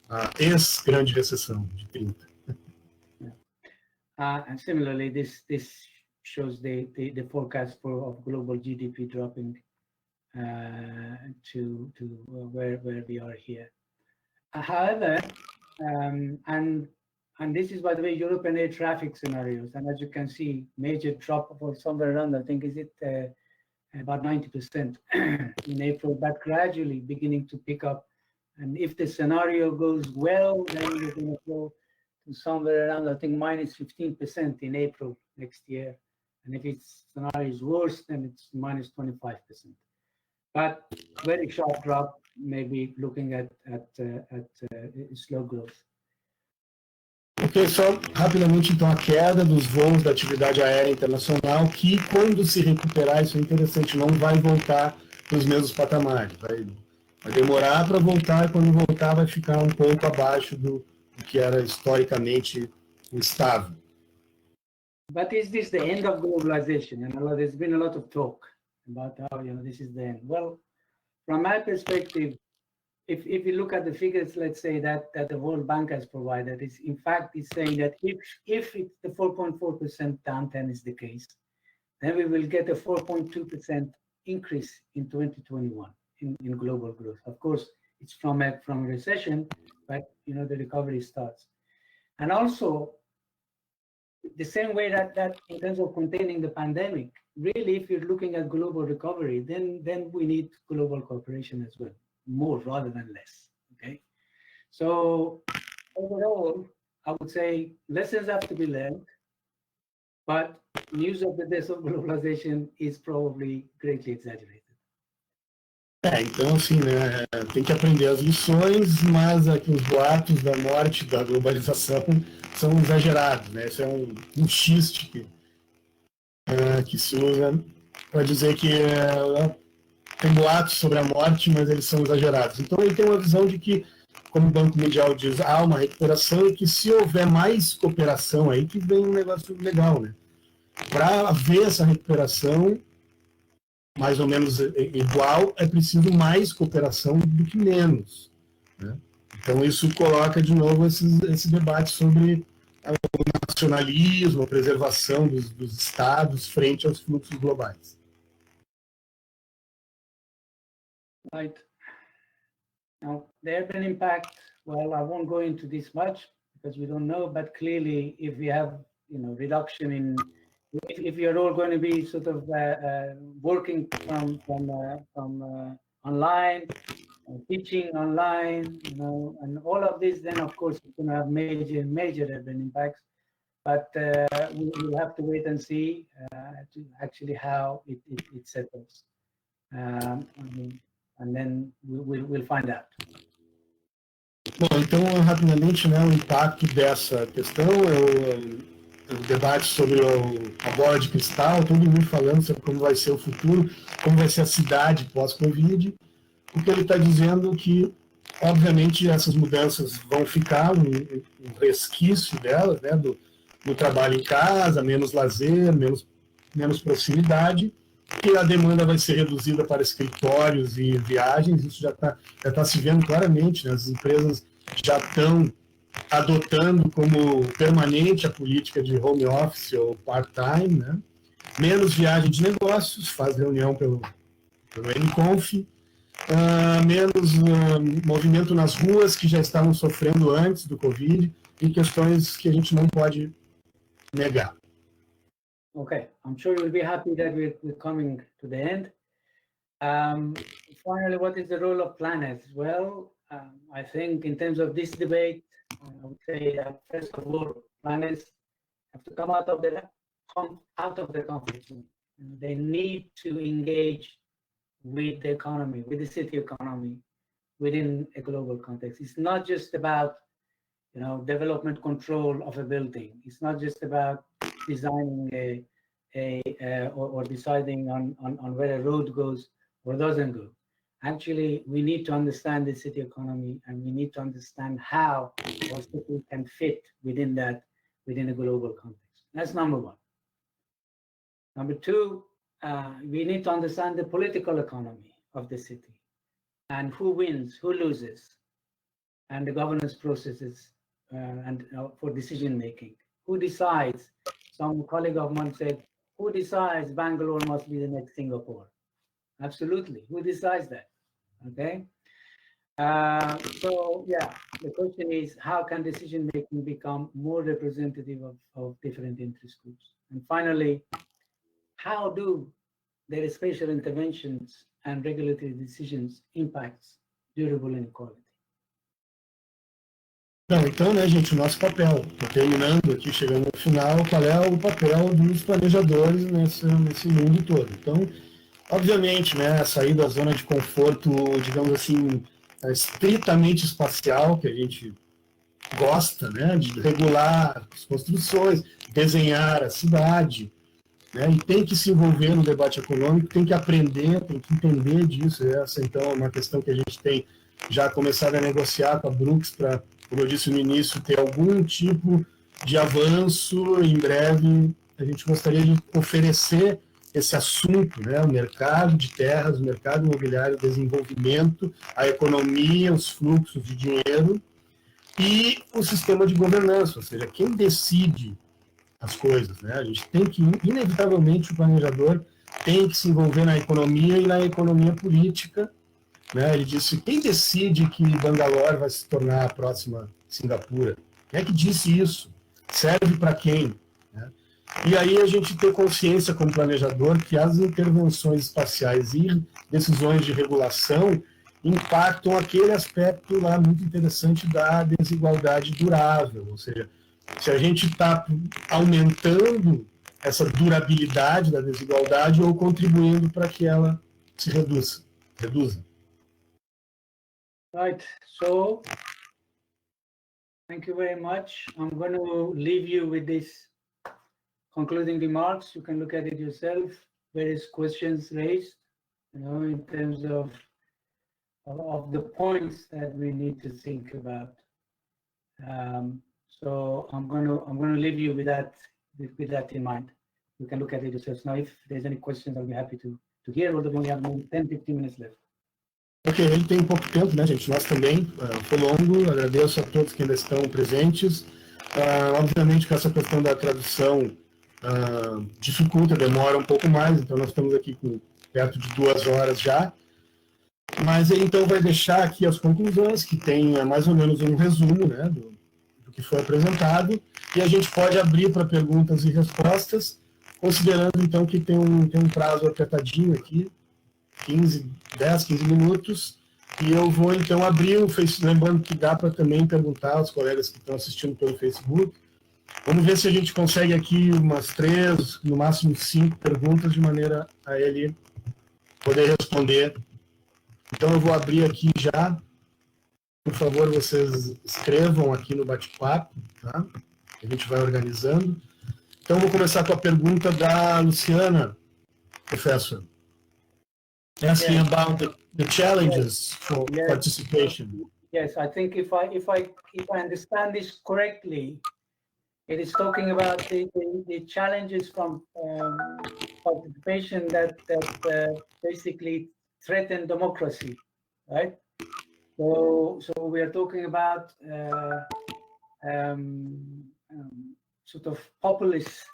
a ex-grande recessão de 30. And similarly, this shows the forecast of global GDP dropping to where we are here. However, and this is, by the way, European air traffic scenarios, and as you can see, major drop for somewhere around, I think, is it about 90% in April, but gradually beginning to pick up. And if the scenario goes well, then we're going to go to somewhere around, I think, minus 15% in April next year. And if its scenario is worse, then it's minus 25%. But very sharp drop, maybe looking at slow growth. Ok, só rapidamente então a queda dos voos da atividade aérea internacional, que quando se recuperar, isso é interessante, não vai voltar para os mesmos patamares, vai demorar para voltar, e quando voltar vai ficar um pouco abaixo do que era historicamente estável. But is this the end of globalization? And there's been a lot of talk about how, you know, this is the end. Well, from my perspective, if you look at the figures, let's say that the World Bank has provided, is in fact is saying that if it's the 4.4% downturn is the case, then we will get a 4.2% increase in 2021 in global growth. Of course, it's from a recession, but you know the recovery starts. And also, the same way that in terms of containing the pandemic, really, if you're looking at global recovery, then we need global cooperation as well, more rather than less. Okay, so overall, I would say lessons have to be learned, but news of the death of globalization is probably greatly exaggerated. Então, assim, né, tem que aprender as lições, mas aqui os boatos da morte da globalização são exagerados, né? Esse é um xiste que se usa para dizer que tem boatos sobre a morte, mas eles são exagerados. Então, ele tem uma visão de que, como o Banco Mundial diz, há uma recuperação e que se houver mais cooperação aí, que vem um negócio legal, né? Para haver essa recuperação mais ou menos igual, é preciso mais cooperação do que menos, né? Então, isso coloca de novo esse debate sobre o nacionalismo, a preservação dos estados frente aos fluxos globais. Right. Now, the urban impact, well, I won't go into this much because we don't know, but clearly if we have, reduction in, if you're all going to be sort of working from online, teaching online, and all of this, then of course it's going to have major urban impacts. But we will have to wait and see actually how it settles, and then we'll find out. Bom, então rapidamente, né, o impacto dessa questão o debate sobre a bola de cristal, todo mundo falando sobre como vai ser o futuro, como vai ser a cidade pós-Covid. O que ele está dizendo que, obviamente, essas mudanças vão ficar, um resquício delas, né, do trabalho em casa, menos lazer, menos proximidade, e a demanda vai ser reduzida para escritórios e viagens. Isso já tá se vendo claramente, né? As empresas já estão adotando como permanente a política de home office ou part-time, né? Menos viagem de negócios, faz reunião pelo Webconferência, menos movimento nas ruas, que já estavam sofrendo antes do Covid, e questões que a gente não pode negar. Okay, I'm sure you'll be happy that we're coming to the end. Finally, what is the role of planners? Well, I think in terms of this debate, I would say that first of all, planners have to come out of the comfort zone. They need to engage with the economy, with the city economy, within a global context. It's not just about, development control of a building. It's not just about designing or deciding on where a road goes or doesn't go. Actually, we need to understand the city economy, and we need to understand how our city can fit within a global context. That's number one. Number two, we need to understand the political economy of the city and who wins, who loses, and the governance processes and for decision making. Who decides? Some colleague of mine said, who decides Bangalore must be the next Singapore? Absolutely. Who decides that? Okay. So yeah, the question is, how can decision making become more representative of different interest groups? And finally, how do their spatial interventions and regulatory decisions impact durable inequality? Não, então, né, gente, o nosso papel, terminando aqui, chegando no final, qual é o papel dos planejadores nesse mundo todo? Então, obviamente, né, sair da zona de conforto, digamos assim, estritamente espacial, que a gente gosta, né, de regular as construções, desenhar a cidade, né, e tem que se envolver no debate econômico, tem que aprender, tem que entender disso. Essa, então, é uma questão que a gente tem já começado a negociar com a Brookes para, como eu disse no início, ter algum tipo de avanço. Em breve, a gente gostaria de oferecer esse assunto, né, o mercado de terras, o mercado imobiliário, o desenvolvimento, a economia, os fluxos de dinheiro e o sistema de governança, ou seja, quem decide as coisas, né? A gente tem que, inevitavelmente, o planejador tem que se envolver na economia e na economia política, né? Ele disse, quem decide que Bangalore vai se tornar a próxima Singapura? Quem é que disse isso? Serve para quem? E aí a gente ter consciência como planejador que as intervenções espaciais e decisões de regulação impactam aquele aspecto lá muito interessante da desigualdade durável, ou seja, se a gente está aumentando essa durabilidade da desigualdade ou contribuindo para que ela se reduza. Right. So, thank you very much. I'm going to leave you with this concluding remarks. You can look at it yourself. Various questions raised, in terms of the points that we need to think about. So I'm going to leave you with that in mind. You can look at it yourselves. Now, if there's any questions, I'll be happy to hear. Although we have 10-15 minutes left. Ok, a gente tem pouco tempo, né, gente? Nós também, foi longo, agradeço a todos que ainda estão presentes. Obviamente que essa questão da tradução dificulta, demora um pouco mais, então nós estamos aqui com perto de 2 horas já. Mas ele então vai deixar aqui as conclusões, que tem mais ou menos um resumo, né, do que foi apresentado, e a gente pode abrir para perguntas e respostas, considerando então que tem um prazo apertadinho aqui, 10, 15 minutos, e eu vou então abrir o Facebook, lembrando que dá para também perguntar aos colegas que estão assistindo pelo Facebook. Vamos ver se a gente consegue aqui umas 3, no máximo 5 perguntas, de maneira a ele poder responder. Então eu vou abrir aqui já. Por favor, vocês escrevam aqui no bate-papo, tá? A gente vai organizando. Então eu vou começar com a pergunta da Luciana, professor. Asking about the challenges for participation. Yes, I think if I understand this correctly, it is talking about the challenges from participation that basically threaten democracy, right? So we are talking about sort of populist.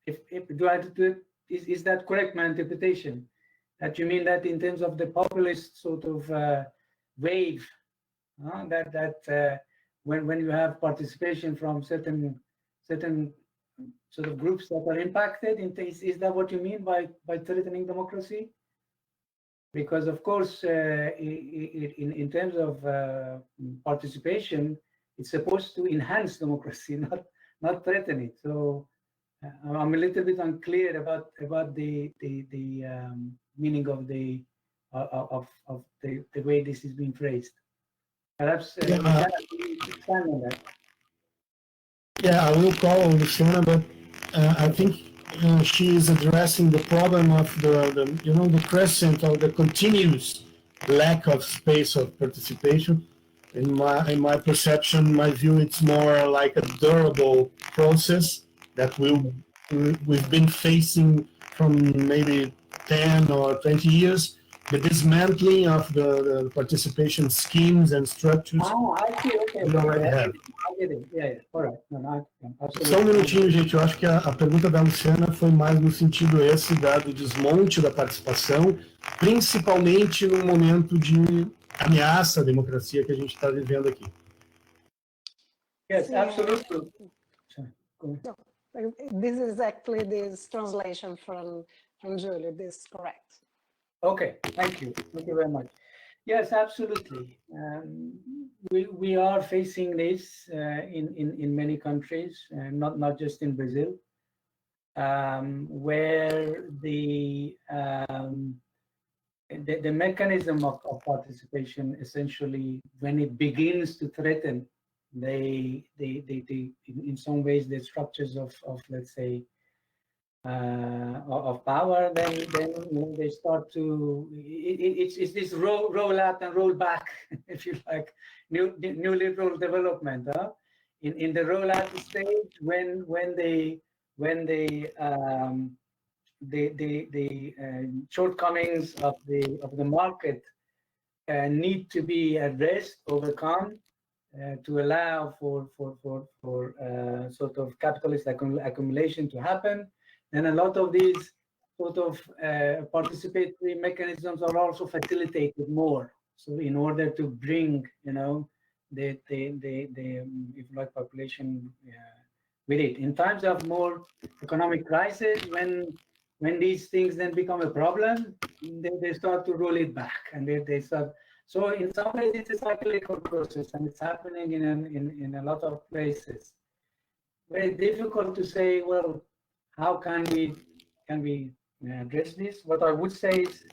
Is that correct, my interpretation? That you mean that in terms of the populist sort of wave, that when you have participation from certain sort of groups that are impacted, is that what you mean by threatening democracy? Because of course, in terms of participation, it's supposed to enhance democracy, not threaten it. So I'm a little bit unclear about the meaning of the way this is being phrased. Perhaps expand on that. Yeah, I will call Luciana, but I think she is addressing the problem of the crescent or the continuous lack of space of participation. In my perception, my view, it's more like a durable process that we've been facing from maybe 10 or 20 years, the dismantling of the participation schemes and structures. Oh, I see. Okay. We already have. Yeah. All right. No, Só um minutinho, gente. Eu acho que a pergunta da Luciana foi mais no sentido esse do desmonte da participação, principalmente no momento de ameaça à democracia que a gente está vivendo aqui. Yes, absolutely. No, this is actually this translation from Júlio. This is correct. Okay, thank you. Thank you very much. Yes, absolutely. We are facing this in many countries, not just in Brazil, where the mechanism of participation, essentially, when it begins to threaten in some ways the structures of let's say of power, then they start to it's this roll out and roll back, if you like, new liberal development. In the rollout stage, when the shortcomings of the market need to be addressed, overcome, to allow for sort of capitalist accumulation to happen. And a lot of these sort of participatory mechanisms are also facilitated more. So in order to bring, the if you like, population with it. In times of more economic crisis, when these things then become a problem, they start to roll it back, and they start. So in some ways, it's a cyclical process, and it's happening in a lot of places. Very difficult to say, well, how can we address this? What I would say is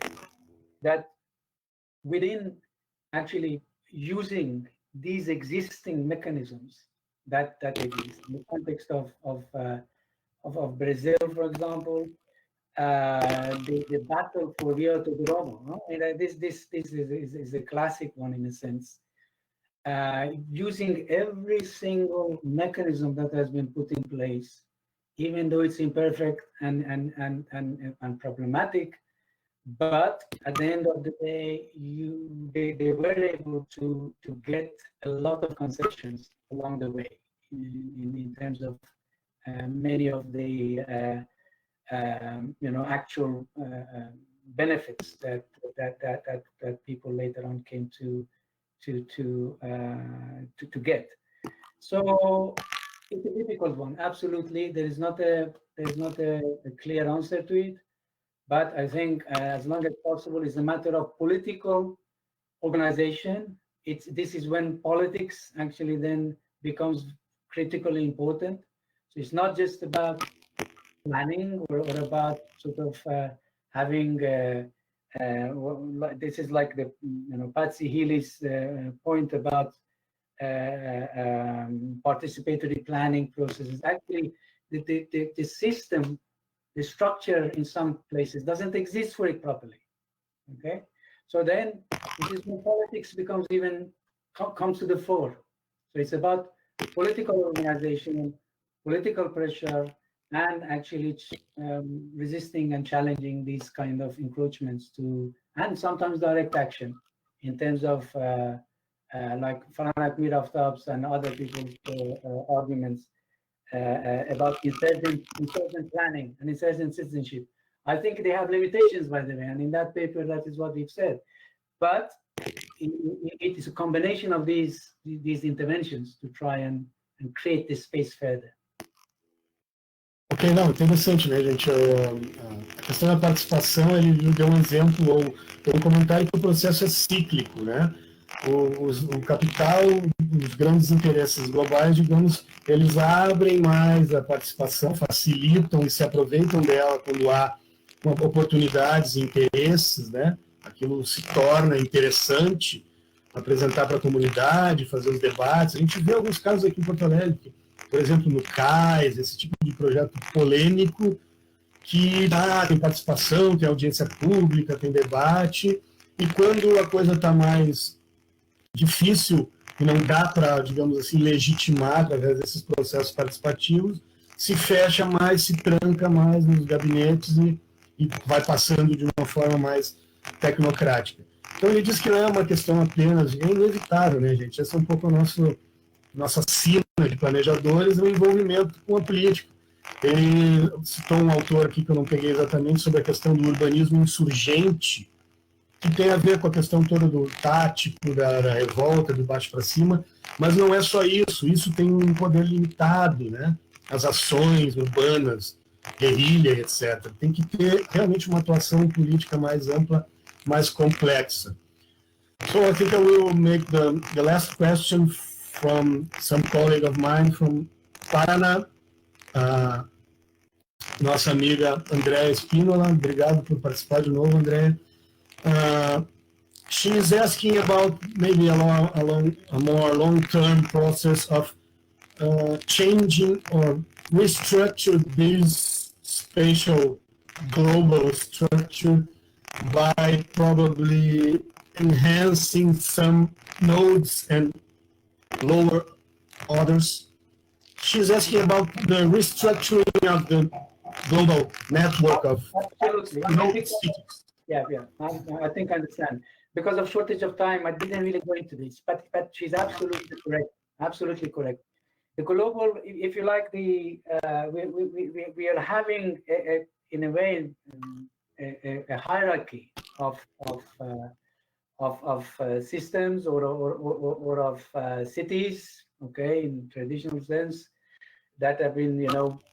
that within actually using these existing mechanisms that exist in the context of Brazil, for example, the battle for Rio to Gromo, no? And this is a classic one in a sense. Using every single mechanism that has been put in place, even though it's imperfect and problematic, but at the end of the day, they were able to get a lot of concessions along the way in terms of many of the actual benefits that people later on came to get. So it's a difficult one. Absolutely, there's not a clear answer to it. But I think as long as possible, it's a matter of political organization. This is when politics actually then becomes critically important. So it's not just about planning or about sort of having this is like the Patsy Healy's point about participatory planning processes. Actually, the system, the structure in some places doesn't exist for it properly. Okay, so then this is when politics becomes comes to the fore. So it's about political organization, political pressure, and actually resisting and challenging these kind of encroachments and sometimes direct action in terms of like Farhana Miraftab's and other people's arguments about insurgent planning and insurgent citizenship. I think they have limitations, by the way, and in that paper, that is what we've said. But it is a combination of these interventions to try and create this space further. Ok, não, interessante, né, gente? A questão da participação, ele deu um exemplo, ou um comentário que o processo é cíclico, né? O capital, os grandes interesses globais, digamos, eles abrem mais a participação, facilitam e se aproveitam dela quando há oportunidades e interesses, né? Aquilo se torna interessante apresentar para a comunidade, fazer os debates. A gente vê alguns casos aqui em Porto Alegre, por exemplo, no CAIS, esse tipo de projeto polêmico que tem participação, tem audiência pública, tem debate, e quando a coisa está mais difícil e não dá para, digamos assim, legitimar através desses processos participativos, se fecha mais, se tranca mais nos gabinetes e vai passando de uma forma mais tecnocrática. Então ele diz que não é uma questão apenas, é inevitável, né, gente? Essa é um pouco a nossa sina de planejadores, o envolvimento com a política. Ele citou um autor aqui que eu não peguei exatamente sobre a questão do urbanismo insurgente, que tem a ver com a questão toda do tático, da revolta, do baixo para cima, mas não é só isso tem um poder limitado, né? As ações urbanas, guerrilha, etc. Tem que ter realmente uma atuação política mais ampla, mais complexa. So I think I will make the last question from some colleague of mine from Paraná, nossa amiga Andréa Espínola. Obrigado por participar de novo, Andréa. She is asking about maybe a more long-term process of changing or restructure this spatial global structure by probably enhancing some nodes and lower others. She's asking about the restructuring of the global network of nodes. Yeah. I think I understand. Because of shortage of time, I didn't really go into this, but she's absolutely correct. Absolutely correct. The global, if you like, we are having in a way a hierarchy of systems or of cities, okay, in traditional sense, that have been,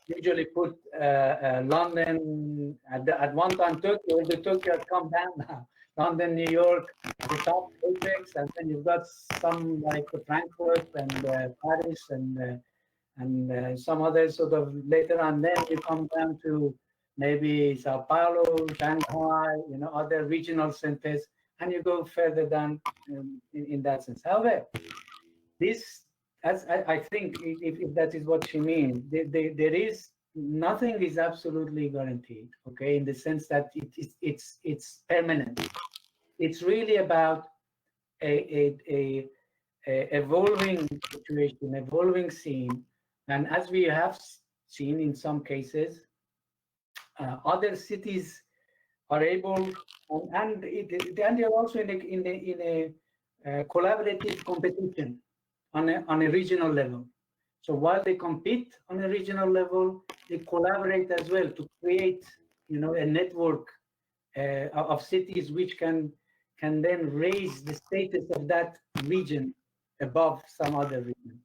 usually put London at one time Tokyo. The Tokyo has come down now. London, New York, the top apex, and then you've got some like Frankfurt and Paris and some other sort of later on. Then you come down to maybe Sao Paulo, Shanghai, other regional centers, and you go further down in that sense. However, I think if that is what she means, there is nothing is absolutely guaranteed. Okay, in the sense that it's permanent. It's really about a evolving situation, evolving scene, and as we have seen in some cases, other cities are able, and they're also in a collaborative competition on a regional level. So while they compete on a regional level, they collaborate as well to create, a network of cities which can then raise the status of that region above some other region.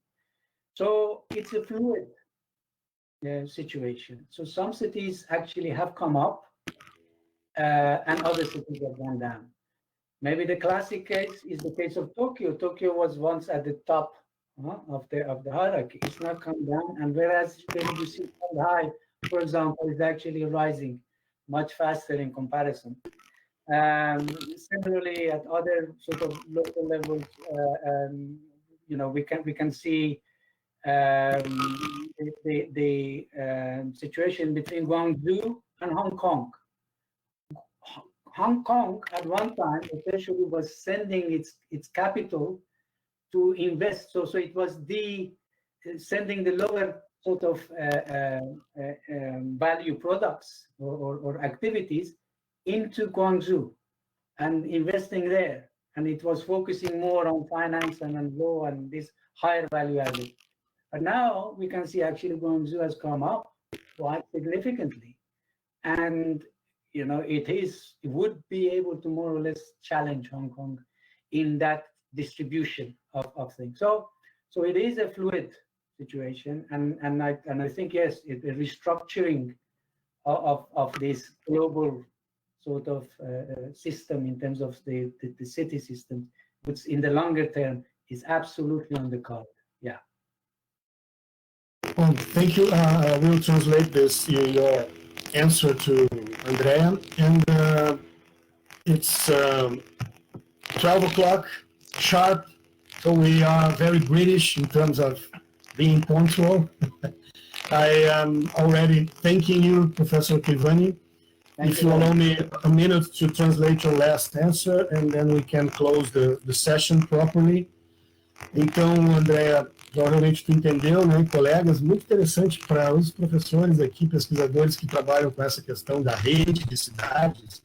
So it's a fluid situation. So some cities actually have come up, and other cities have gone down. Maybe the classic case is the case of Tokyo. Tokyo was once at the top of the hierarchy. It's not come down, and whereas you see Shanghai, for example, is actually rising much faster in comparison. Similarly, at other sort of local levels, we can see the situation between Guangzhou and Hong Kong. Hong Kong at one time essentially was sending its capital to invest. So it was sending the lower sort of value products or activities into Guangzhou and investing there. And it was focusing more on finance and on law and this higher value added. But now we can see actually Guangzhou has come up quite significantly. And it would be able to more or less challenge Hong Kong in that distribution of things. So it is a fluid situation, and I think yes, a restructuring of this global sort of system in terms of the city system, which in the longer term is absolutely on the card. Yeah. Well, thank you. I will translate this your answer to Andrea, and it's 12 o'clock sharp, so we are very British in terms of being punctual. I am already thanking you, Professor Keivani. If you allow me a minute to translate your last answer, and then we can close the session properly. Então, Andrea, provavelmente tu entendeu, né, colegas, muito interessante para os professores aqui, pesquisadores que trabalham com essa questão da rede de cidades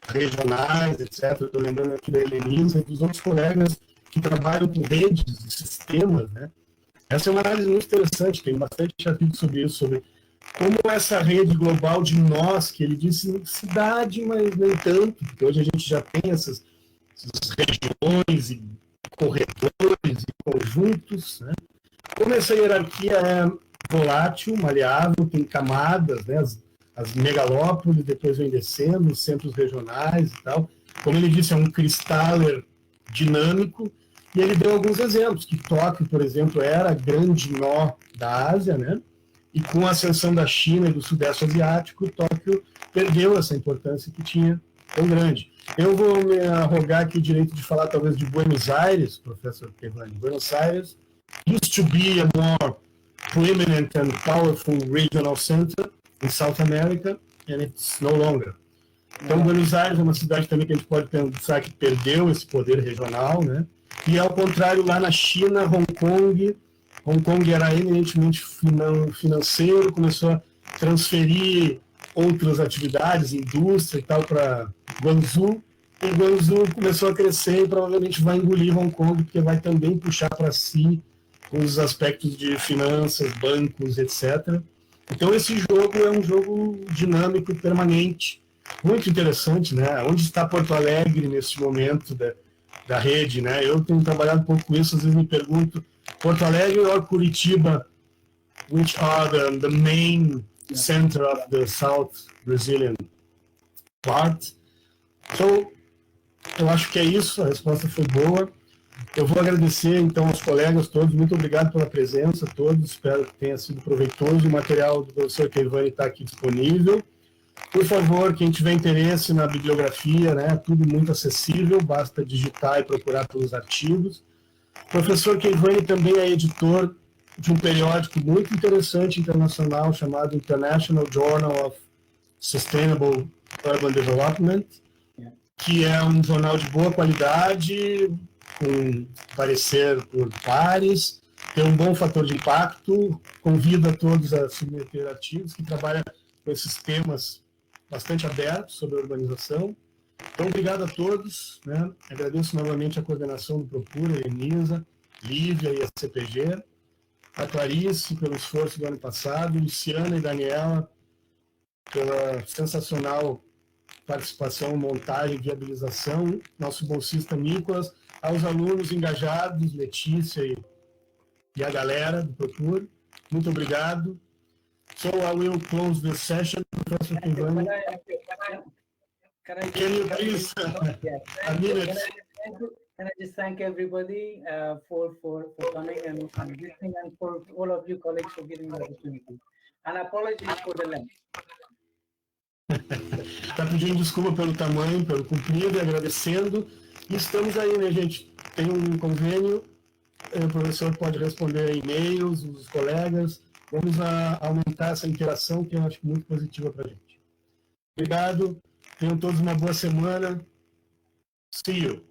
regionais, etc. Estou lembrando aqui da Helenisa e dos outros colegas que trabalham com redes e sistemas, né? Essa é uma análise muito interessante, tem bastante artigo sobre isso, sobre como essa rede global de nós, que ele disse cidade, mas nem tanto, porque hoje a gente já tem essas regiões e corredores e conjuntos, né? Como essa hierarquia é volátil, maleável, tem camadas, né? As megalópolis, depois vem descendo, os centros regionais e tal. Como ele disse, é um cristaller dinâmico, e ele deu alguns exemplos, que Tóquio, por exemplo, era grande nó da Ásia, né? E com a ascensão da China e do Sudeste Asiático, Tóquio perdeu essa importância que tinha tão grande. Eu vou me arrogar aqui o direito de falar talvez de Buenos Aires, professor Keivani. Buenos Aires used to be a more preeminent and powerful regional center in South America, and it's no longer. Então, Buenos Aires é uma cidade também que a gente pode pensar que perdeu esse poder regional, né? E, ao contrário, lá na China, Hong Kong era eminentemente financeiro, começou a transferir outras atividades, indústria e tal, para Guangzhou, e Guangzhou começou a crescer e provavelmente vai engolir Hong Kong, porque vai também puxar para si os aspectos de finanças, bancos, etc. Então, esse jogo é um jogo dinâmico, permanente, muito interessante, né? Onde está Porto Alegre nesse momento da rede, né? Eu tenho trabalhado um pouco com isso, às vezes me pergunto, Porto Alegre ou Curitiba which are the main center of the South Brazilian part. So, eu acho que é isso, a resposta foi boa. Eu vou agradecer, então, aos colegas todos, muito obrigado pela presença, todos, espero que tenha sido proveitoso. O material do professor Keivani está aqui disponível. Por favor, quem tiver interesse na bibliografia, né, tudo muito acessível, basta digitar e procurar pelos artigos. O professor Keivani também é editor de um periódico muito interessante internacional chamado International Journal of Sustainable Urban Development, que é um jornal de boa qualidade, com parecer por pares, tem um bom fator de impacto, convida todos a submeter artigos que trabalham com esses temas bastante abertos sobre a urbanização. Então, obrigado a todos, né? Agradeço novamente a coordenação do PROPUR, a Enisa, Lívia e a CPG, a Clarice pelo esforço do ano passado, Luciana e Daniela pela sensacional participação, montagem, viabilização, nosso bolsista Nicolas, aos alunos engajados, Letícia e a galera do PROPUR, muito obrigado. So I will close this session, Professor Keivani. Can you please, a minute? Can I just thank everybody for coming and listening, and for all of you colleagues for giving me the opportunity. And apologies for the length. Está pedindo desculpa pelo tamanho, pelo comprido, e agradecendo. E estamos aí, né, gente? Tem um convênio, o professor pode responder e-mails, os colegas. Vamos aumentar essa interação, que eu acho muito positiva para a gente. Obrigado. Tenham todos uma boa semana. See you.